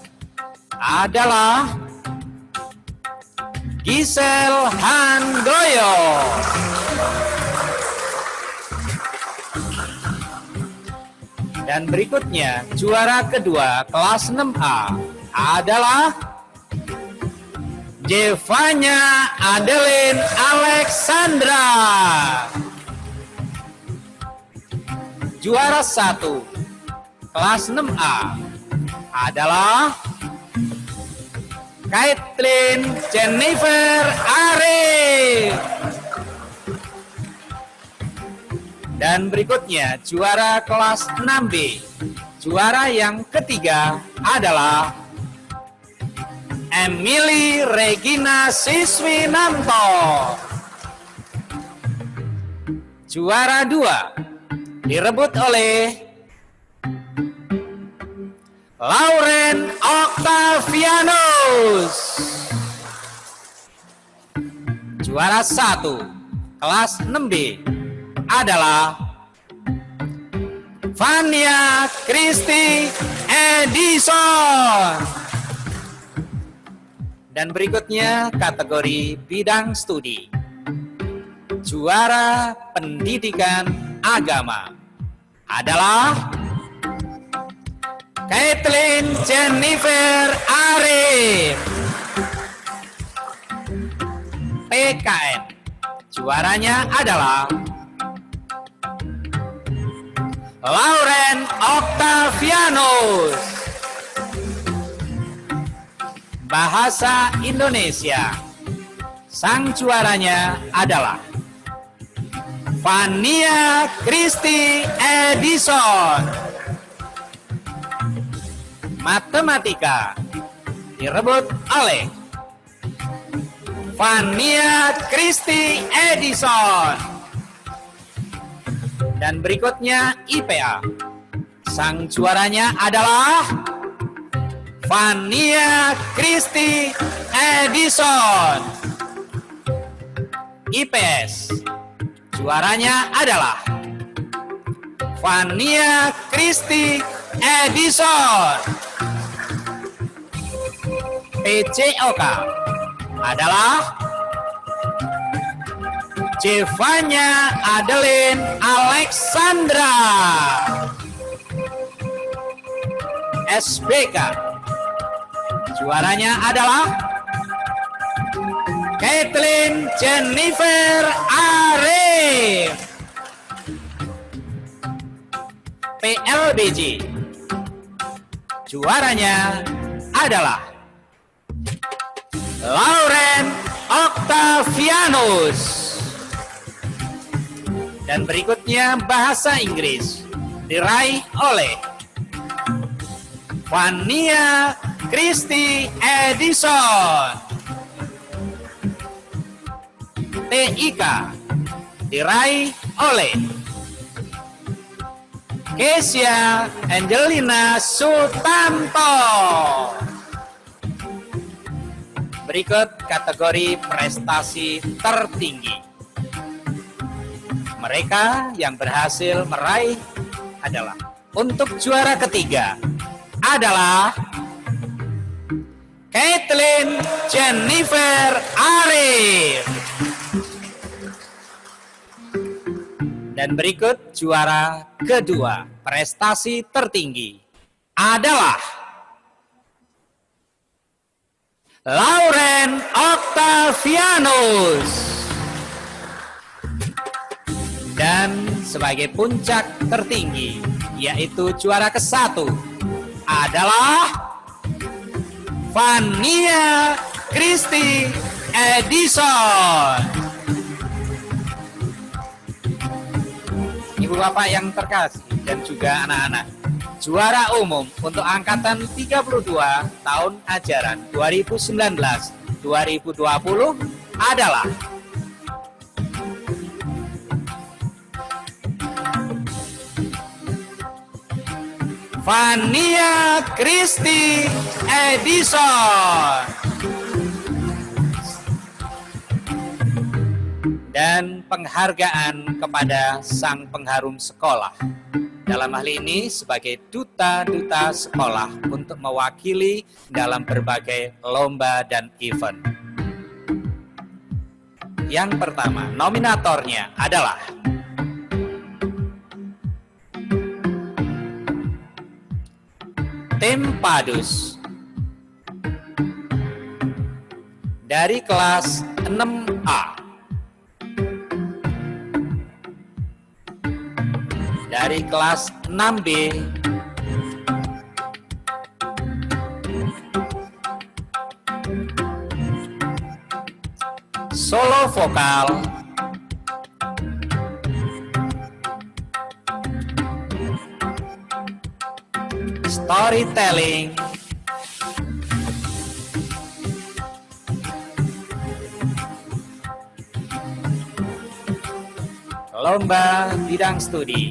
adalah Gisel Handoyo. Dan berikutnya, juara kedua kelas 6A adalah Jevanya Adeline Alexandra. Juara 1 kelas 6A adalah Caitlin Jennifer Arif. Dan berikutnya juara kelas 6B. Juara yang ketiga adalah Emily Regina Siswinanto. Juara 2 direbut oleh Lauren Octavianus. Juara 1 kelas 6B adalah Vania Christy Edison. Dan berikutnya kategori bidang studi. Juara pendidikan agama adalah Caitlin Jennifer Arif. PKN. Juaranya adalah Lauren Octavianus. Bahasa Indonesia. Sang juaranya adalah Vania Christy Edison. Matematika direbut oleh Vania Christy Edison. Dan berikutnya IPA. Sang juaranya adalah Vania Christy Edison. IPS. Juaranya adalah Vania Christy Edison. PCOK adalah Jevanya Adeline Alexandra. SBK. Juaranya adalah Caitlin Jennifer Arif. PLBJ. Juaranya adalah Lauren Octavianus. Dan berikutnya bahasa Inggris diraih oleh Vania Christy Edison. TIK diraih oleh Kesia Angelina Sutanto. Berikut kategori prestasi tertinggi. Mereka yang berhasil meraih adalah untuk juara ketiga adalah Caitlin Jennifer Arif. Dan berikut juara kedua prestasi tertinggi adalah Lauren Octavianus. Dan sebagai puncak tertinggi, yaitu juara ke-1 adalah Vania Christy Edison. Ibu bapak yang terkasih dan juga anak-anak, juara umum untuk angkatan 32 tahun ajaran 2019-2020 adalah Vania Christy Edison. Dan penghargaan kepada sang pengharum sekolah. Dalam hal ini sebagai duta-duta sekolah untuk mewakili dalam berbagai lomba dan event. Yang pertama, nominatornya adalah Tim Padus dari kelas 6A. Dari kelas 6B solo vokal storytelling lomba bidang studi.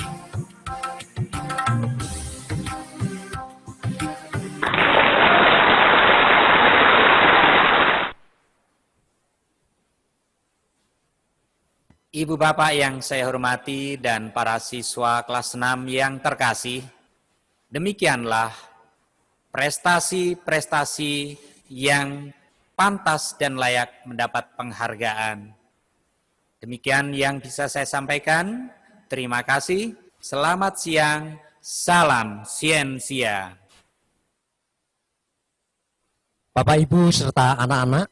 Ibu bapak yang saya hormati dan para siswa kelas 6 yang terkasih, demikianlah prestasi-prestasi yang pantas dan layak mendapat penghargaan. Demikian yang bisa saya sampaikan. Terima kasih. Selamat siang. Salam Siensia. Bapak, Ibu, serta anak-anak,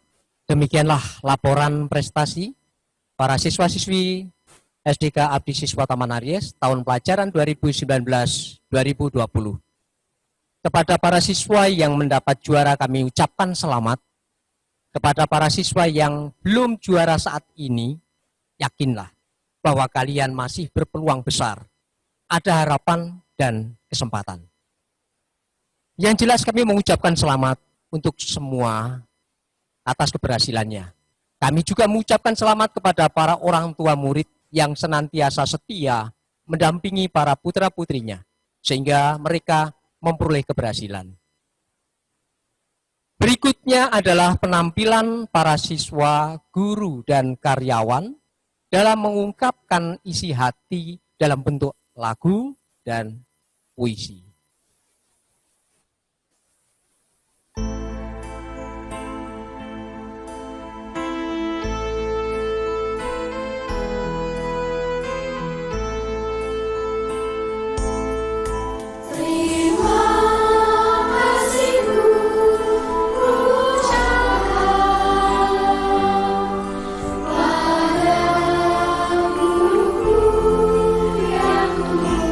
demikianlah laporan prestasi para siswa-siswi SDK Abdi Siswa Taman Aries tahun pelajaran 2019-2020. Kepada para siswa yang mendapat juara kami ucapkan selamat. Kepada para siswa yang belum juara saat ini, yakinlah bahwa kalian masih berpeluang besar. Ada harapan dan kesempatan. Yang jelas kami mengucapkan selamat untuk semua atas keberhasilannya. Kami juga mengucapkan selamat kepada para orang tua murid yang senantiasa setia mendampingi para putra-putrinya, sehingga mereka memperoleh keberhasilan. Berikutnya adalah penampilan para siswa, guru, dan karyawan dalam mengungkapkan isi hati dalam bentuk lagu dan puisi. Terima kasihku ucapkan pada guruku yang tulus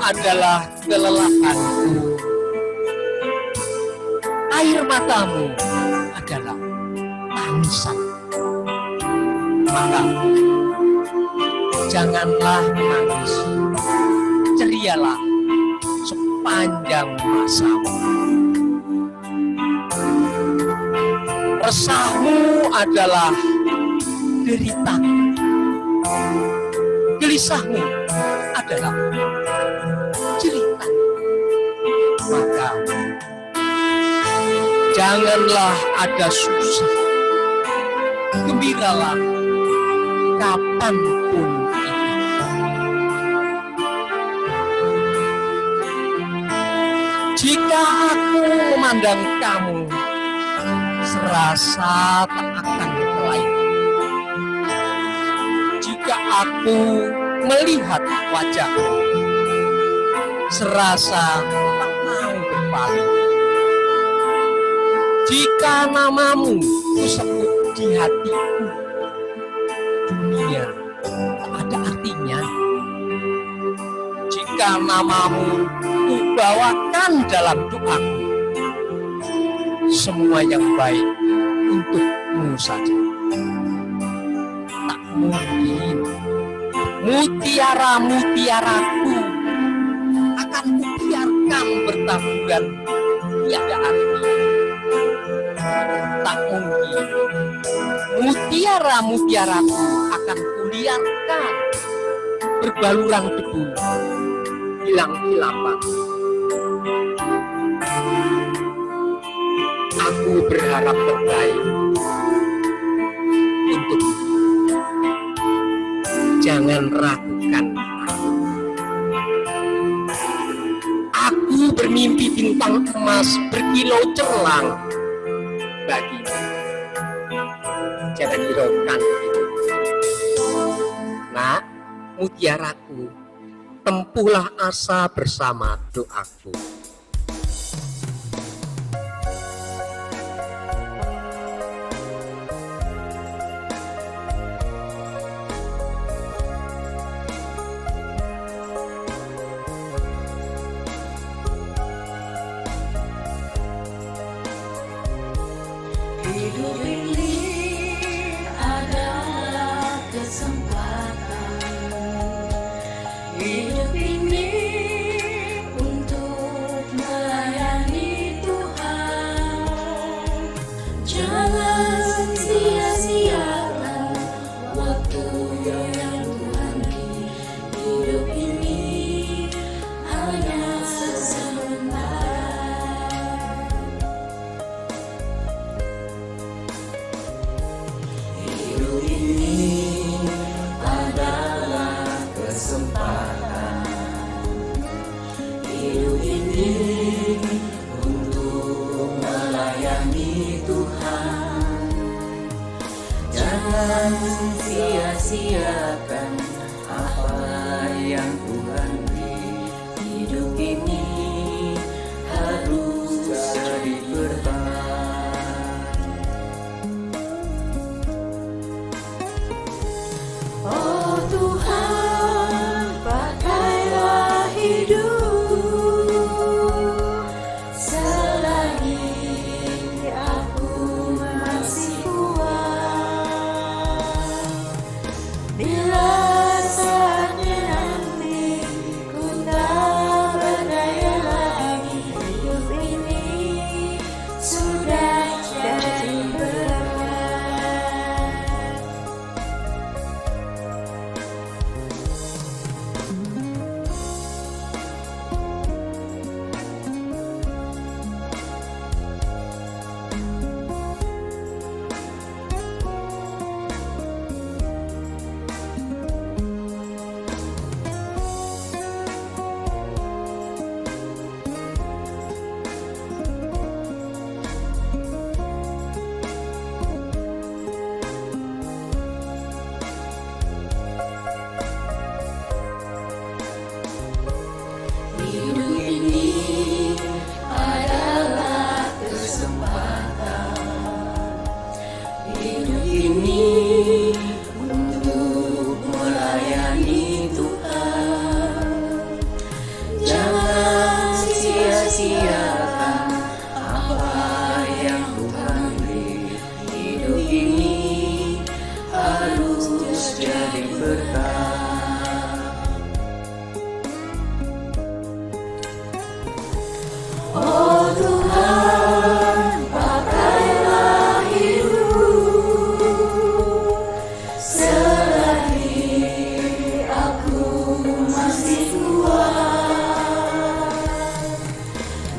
adalah kelelahanku. Air matamu adalah tangisan. Maka janganlah menangis, cerialah sepanjang masamu. Resahmu adalah derita, gelisahmu adalah cerita. Maka janganlah ada susah, gembiralah kapanpun itu. Jika aku memandang kamu, serasa tak akan lain. Jika aku melihat wajahmu, serasa tak mau berpaling. Jika namamu kusebut di hatiku, dunia tak ada artinya. Jika namamu kubawakan dalam doaku, semua yang baik untukmu saja. Tak mungkin mutiara-mutiaraku akan kubiarkan bertaburan tiada arti. Tak mungkin mutiara-mutiaraku akan kuliarkan berbaluran debu, hilang-hilapan. Aku berharap terbaik untukmu. Jangan ragukan aku. Aku bermimpi bintang emas berkilau cerlang bagimu. Jangan hiraukan itu. Nak, mutiaraku, tempuhlah asa bersama doaku. Hidup ini adalah kesempatan. Hidup ini untuk melayani Tuhan. Jangan sia-siakan waktu yang Tuhan beri. Hidup ini hanya sebentar. Hidup ini adalah kesempatan. Hidup ini untuk melayani Tuhan. Jangan sia-siakan apa yang Tuhan beri. Hidup ini harus jadi bertahan. Oh Tuhan, pakailah hidup selagi aku masih kuat. Bila saatnya nanti ku tak berdaya lagi, hidup ini sudah jadi berkat. Hidup ini adalah kesempatan. Hidup ini untuk melayani Tuhan. jadi berkat. Oh Tuhan, pakailah hidupku selagi aku masih kuat.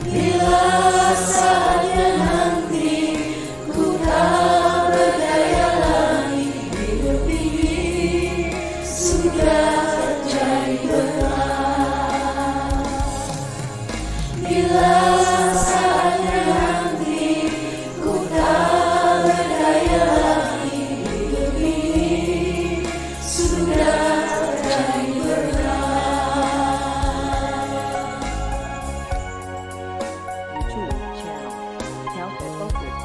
Bila saatnya nanti ku tak berdaya lagi, hidup ini sudah jadi berkat. Bila saatnya nanti ku tak berdaya lagi, hidup ini sudah jadi berkat. YouTube channel, Delta Oakwood.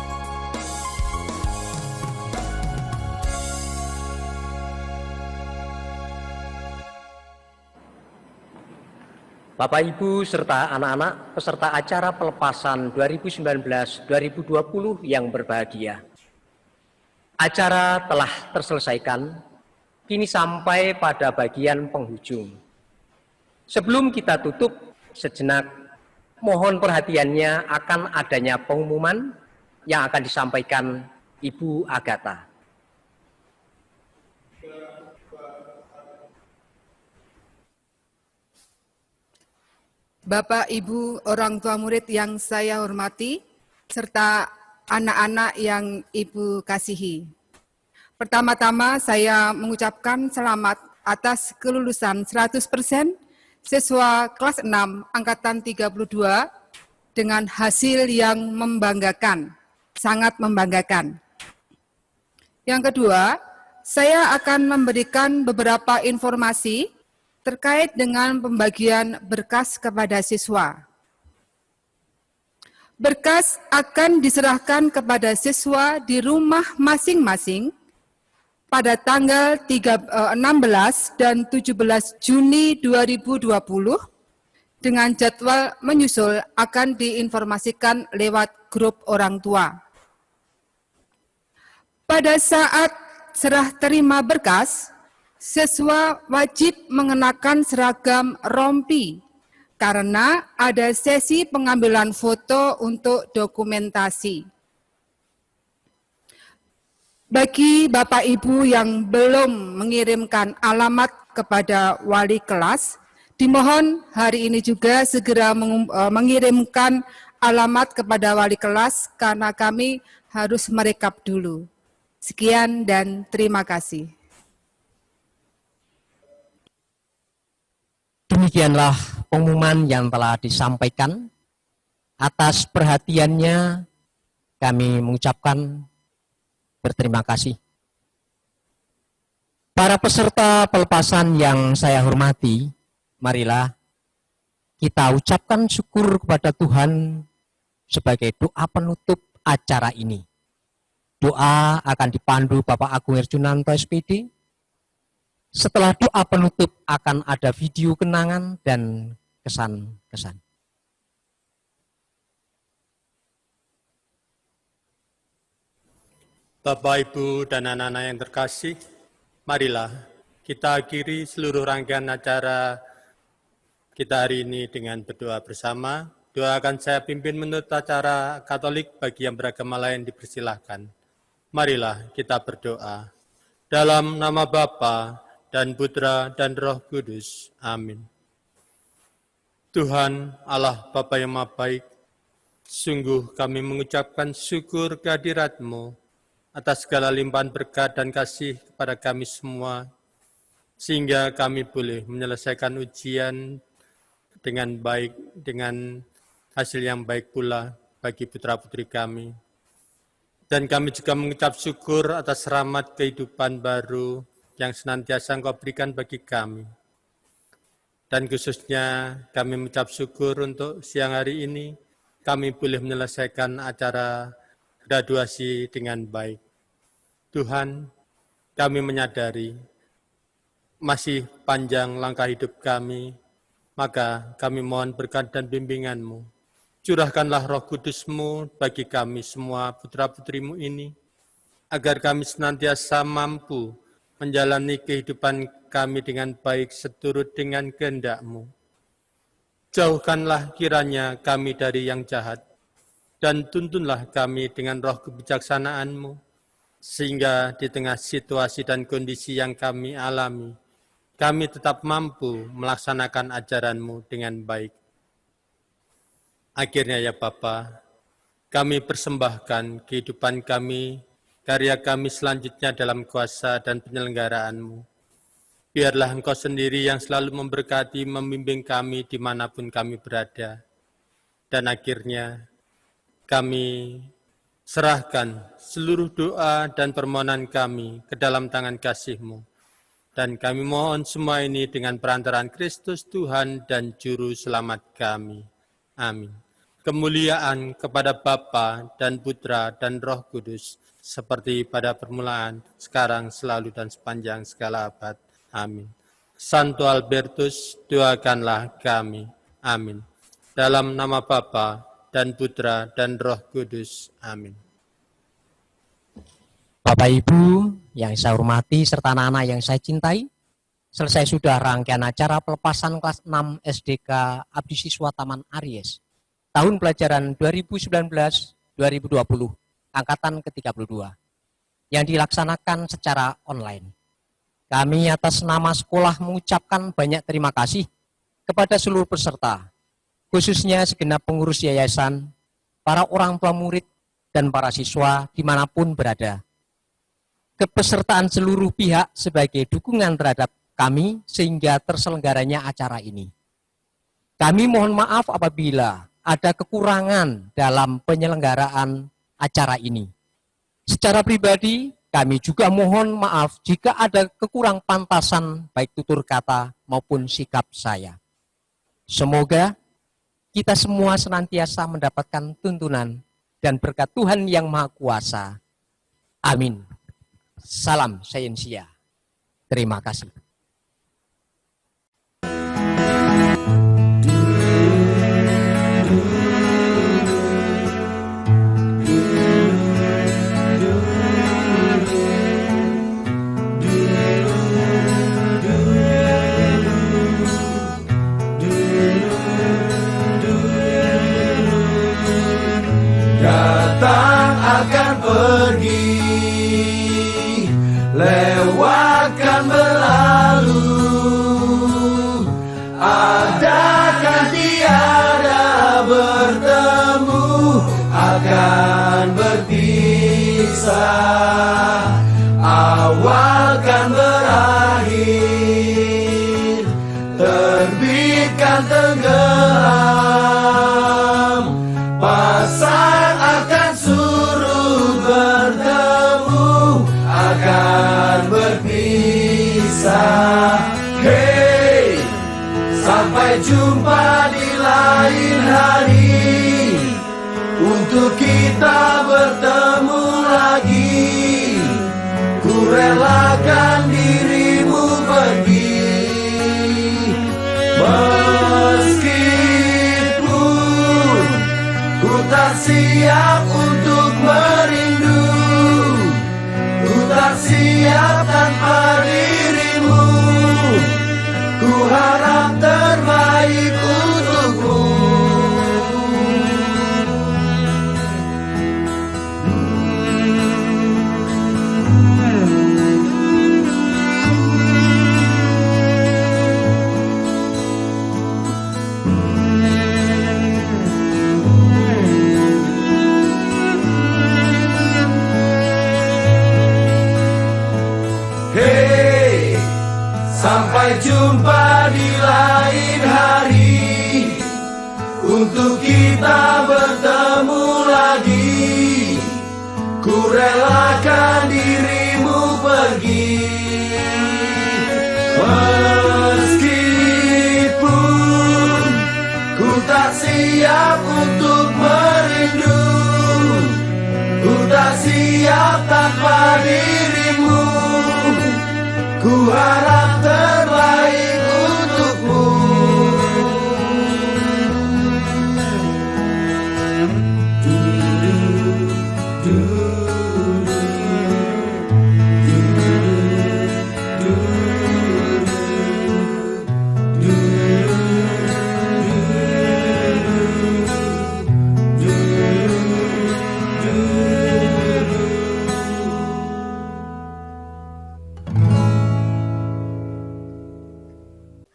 Bapak, Ibu, serta anak-anak peserta acara pelepasan 2019-2020 yang berbahagia. Acara telah terselesaikan, kini sampai pada bagian penghujung. Sebelum kita tutup sejenak, mohon perhatiannya akan adanya pengumuman yang akan disampaikan Ibu Agatha. Bapak, Ibu, orang tua murid yang saya hormati, serta anak-anak yang Ibu kasihi. Pertama-tama saya mengucapkan selamat atas kelulusan 100% siswa kelas 6 Angkatan 32 dengan hasil yang membanggakan, sangat membanggakan. Yang kedua, saya akan memberikan beberapa informasi terkait dengan pembagian berkas kepada siswa. Berkas akan diserahkan kepada siswa di rumah masing-masing pada tanggal 16 dan 17 Juni 2020 dengan jadwal menyusul akan diinformasikan lewat grup orang tua. Pada saat serah terima berkas, siswa wajib mengenakan seragam rompi karena ada sesi pengambilan foto untuk dokumentasi. Bagi Bapak Ibu yang belum mengirimkan alamat kepada wali kelas, dimohon hari ini juga segera mengirimkan alamat kepada wali kelas karena kami harus merekap dulu. Sekian dan terima kasih. Demikianlah pengumuman yang telah disampaikan. Atas perhatiannya kami mengucapkan berterima kasih. Para peserta pelepasan yang saya hormati, marilah kita ucapkan syukur kepada Tuhan sebagai doa penutup acara ini. Doa akan dipandu Bapak Agung Herjunanto SPD. Setelah doa penutup akan ada video kenangan dan kesan-kesan. Bapak, Ibu, dan anak-anak yang terkasih, marilah kita akhiri seluruh rangkaian acara kita hari ini dengan berdoa bersama. Doa akan saya pimpin menurut acara Katolik, bagi yang beragama lain dipersilahkan. Marilah kita berdoa. Dalam nama Bapa dan Putra dan Roh Kudus. Amin. Tuhan Allah Bapa yang Maha Baik, sungguh kami mengucapkan syukur kehadirat-Mu atas segala limpahan berkat dan kasih kepada kami semua, sehingga kami boleh menyelesaikan ujian dengan baik, dengan hasil yang baik pula bagi putra-putri kami. Dan kami juga mengucap syukur atas rahmat kehidupan baru yang senantiasa Engkau berikan bagi kami. Dan khususnya kami mengucap syukur untuk siang hari ini, kami boleh menyelesaikan acara graduasi dengan baik. Tuhan, kami menyadari masih panjang langkah hidup kami, maka kami mohon berkat dan bimbingan-Mu. Curahkanlah Roh Kudus-Mu bagi kami semua putra-putrimu ini, agar kami senantiasa mampu menjalani kehidupan kami dengan baik seturut dengan kehendak-Mu. Jauhkanlah kiranya kami dari yang jahat, dan tuntunlah kami dengan roh kebijaksanaan-Mu, sehingga di tengah situasi dan kondisi yang kami alami, kami tetap mampu melaksanakan ajaran-Mu dengan baik. Akhirnya ya Bapa, kami persembahkan kehidupan kami, karya kami selanjutnya dalam kuasa dan penyelenggaraan-Mu. Biarlah Engkau sendiri yang selalu memberkati, membimbing kami dimanapun kami berada. Dan akhirnya kami serahkan seluruh doa dan permohonan kami ke dalam tangan kasih-Mu. Dan kami mohon semua ini dengan perantaraan Kristus Tuhan dan Juru Selamat kami. Amin. Kemuliaan kepada Bapa dan Putra dan Roh Kudus, seperti pada permulaan, sekarang, selalu, dan sepanjang segala abad. Amin. Santo Albertus, doakanlah kami. Amin. Dalam nama Bapa dan Putra dan Roh Kudus. Amin. Bapak Ibu yang saya hormati serta anak-anak yang saya cintai, selesai sudah rangkaian acara pelepasan kelas 6 SDK Abdi Siswa Taman Aries tahun pelajaran 2019-2020 angkatan ke-32 yang dilaksanakan secara online. Kami atas nama sekolah mengucapkan banyak terima kasih kepada seluruh peserta, khususnya segenap pengurus yayasan, para orang tua murid, dan para siswa dimanapun berada. Kepesertaan seluruh pihak sebagai dukungan terhadap kami sehingga terselenggaranya acara ini. Kami mohon maaf apabila ada kekurangan dalam penyelenggaraan acara ini. Secara pribadi, kami juga mohon maaf jika ada kekurang pantasan baik tutur kata maupun sikap saya. Semoga kita semua senantiasa mendapatkan tuntunan dan berkat Tuhan yang Maha Kuasa. Amin. Salam Sayensia. Terima kasih. Datang akan pergi, lewatkan berlalu, adakan tiada bertemu, akan berpisah, awal kan berakhir, terbitkan tenggelam, pasang akan surut bertemu, akan berpisah. Hey, sampai jumpa di lain hari, untuk kita bertemu lagi. Ku relakan dirimu pergi, meskipun ku tak siap untuk merindu, ku tak siap tanpa dirimu. Ku harap terbaik untukmu. Hey, sampai jumpa di lain hari, untuk kita bertemu lagi. Ku relakan dirimu pergi, meskipun ku tak siap untuk merindu, ku tak siap tanpa dirimu. Ku harap terbaik untukmu.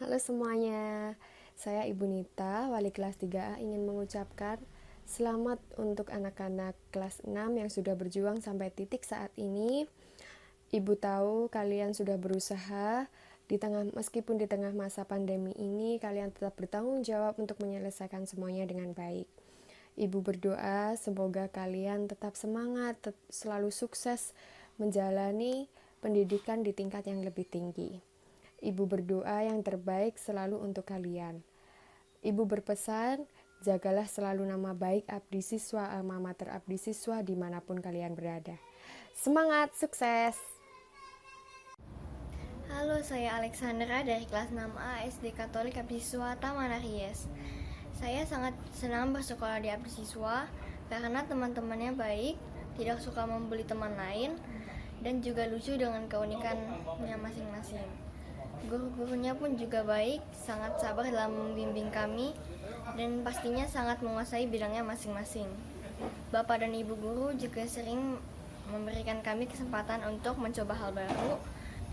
Halo semuanya, saya Ibu Nita, wali kelas 3A ingin mengucapkan selamat untuk anak-anak kelas 6 yang sudah berjuang sampai titik saat ini. Ibu tahu kalian sudah berusaha, meskipun di tengah masa pandemi ini, kalian tetap bertanggung jawab untuk menyelesaikan semuanya dengan baik. Ibu berdoa semoga kalian tetap semangat, selalu sukses menjalani pendidikan di tingkat yang lebih tinggi. Ibu berdoa yang terbaik selalu untuk kalian. Ibu berpesan, jagalah selalu nama baik abdi siswa, alma mater abdi siswa dimanapun kalian berada. Semangat, sukses! Halo, saya Alexandra dari kelas 6A SD Katolik Abdi Siswa Taman Aries. Saya sangat senang bersekolah di Abdi Siswa karena teman-temannya baik, tidak suka membuli teman lain, dan juga lucu dengan keunikannya masing-masing. Guru-gurunya pun juga baik, sangat sabar dalam membimbing kami, dan pastinya sangat menguasai bidangnya masing-masing. Bapak dan Ibu guru juga sering memberikan kami kesempatan untuk mencoba hal baru,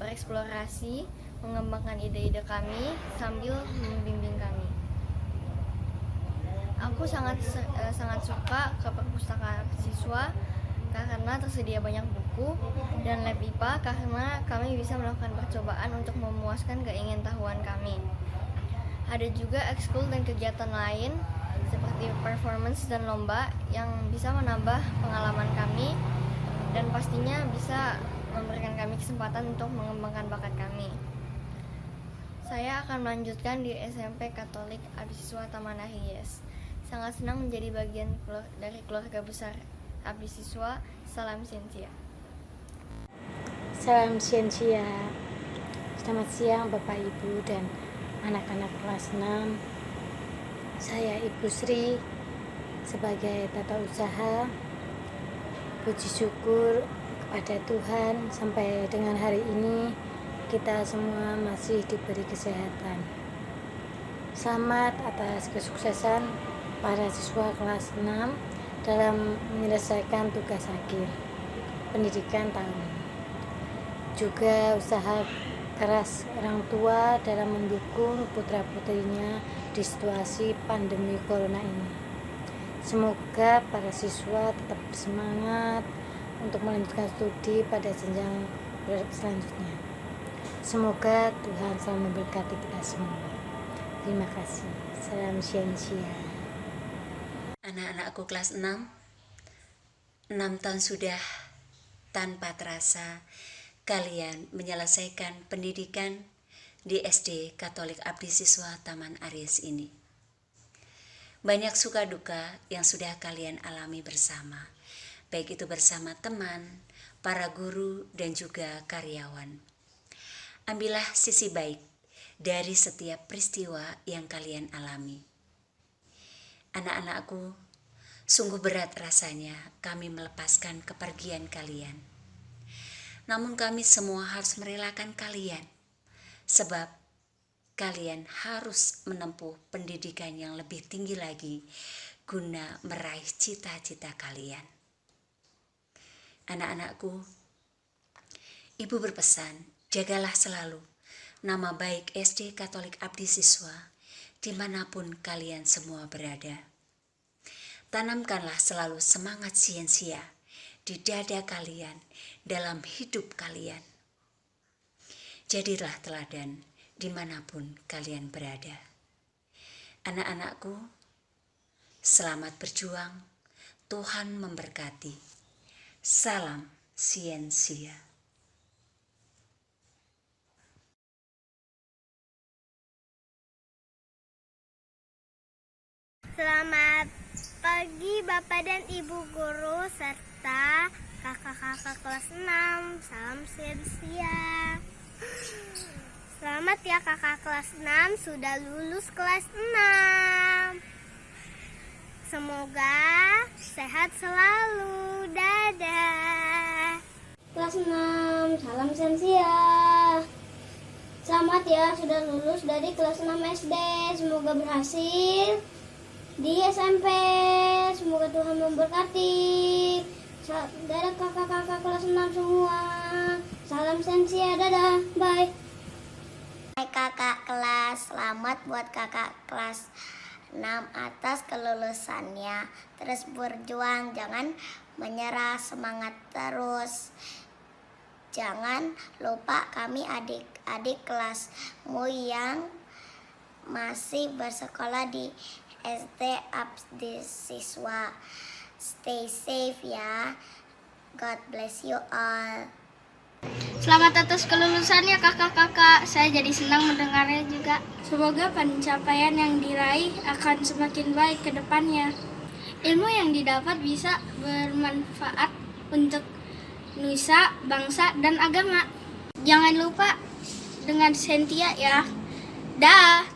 bereksplorasi, mengembangkan ide-ide kami sambil membimbing kami. Aku sangat suka ke perpustakaan siswa karena tersedia banyak buku, dan lab IPA karena kami bisa melakukan percobaan untuk memuaskan keingintahuan kami. Ada juga ekskul dan kegiatan lain seperti performance dan lomba yang bisa menambah pengalaman kami dan pastinya bisa memberikan kami kesempatan untuk mengembangkan bakat kami. Saya akan melanjutkan di SMP Katolik Abdi Siswa Taman Aries. Sangat senang menjadi bagian dari keluarga besar Abdi Siswa. Salam Siensia. Salam Siensia. Selamat siang Bapak Ibu dan anak-anak kelas 6. Saya Ibu Sri sebagai tata usaha. Puji syukur kepada Tuhan sampai dengan hari ini kita semua masih diberi kesehatan. Selamat atas kesuksesan para siswa kelas 6 dalam menyelesaikan tugas akhir pendidikan tahun ini. Juga usaha keras orang tua dalam mendukung putra-putrinya di situasi pandemi corona ini. Semoga para siswa tetap bersemangat untuk melanjutkan studi pada jenjang selanjutnya. Semoga Tuhan selalu memberkati kita semua. Terima kasih. Salam Siensia. Anak-anakku kelas 6 tahun sudah tanpa terasa kalian menyelesaikan pendidikan di SD Katolik Abdi Siswa Taman Aries ini. Banyak suka duka yang sudah kalian alami bersama, baik itu bersama teman, para guru, dan juga karyawan. Ambillah sisi baik dari setiap peristiwa yang kalian alami. Anak-anakku, sungguh berat rasanya kami melepaskan kepergian kalian. Namun kami semua harus merelakan kalian, sebab kalian harus menempuh pendidikan yang lebih tinggi lagi guna meraih cita-cita kalian. Anak-anakku, Ibu berpesan, jagalah selalu nama baik SD Katolik Abdi Siswa dimanapun kalian semua berada. Tanamkanlah selalu semangat Siensia di dada kalian dalam hidup kalian. Jadilah teladan dimanapun kalian berada. Anak-anakku, selamat berjuang, Tuhan memberkati. Salam Siensia. Selamat pagi Bapak dan Ibu guru serta kakak-kakak kelas 6. Salam Siensia. Selamat ya kakak kelas 6 sudah lulus kelas 6. Semoga sehat selalu. Dadah. Kelas 6, salam Siensia. Selamat ya sudah lulus dari kelas 6 SD. Semoga berhasil di SMP, semoga Tuhan memberkati. Dadah kakak-kakak kelas 6 semua. Salam Siensia, dadah, bye. Hai kakak kelas, selamat buat kakak kelas 6 atas kelulusannya. Terus berjuang, jangan menyerah, semangat terus. Jangan lupa kami adik-adik kelasmu yang masih bersekolah di SD Abdisiswa. Stay safe ya. God bless you all. Selamat atas kelulusannya kakak-kakak. Saya jadi senang mendengarnya juga. Semoga pencapaian yang diraih akan semakin baik ke depannya. Ilmu yang didapat bisa bermanfaat untuk nusa, bangsa, dan agama. Jangan lupa dengan Sentia ya. Dah.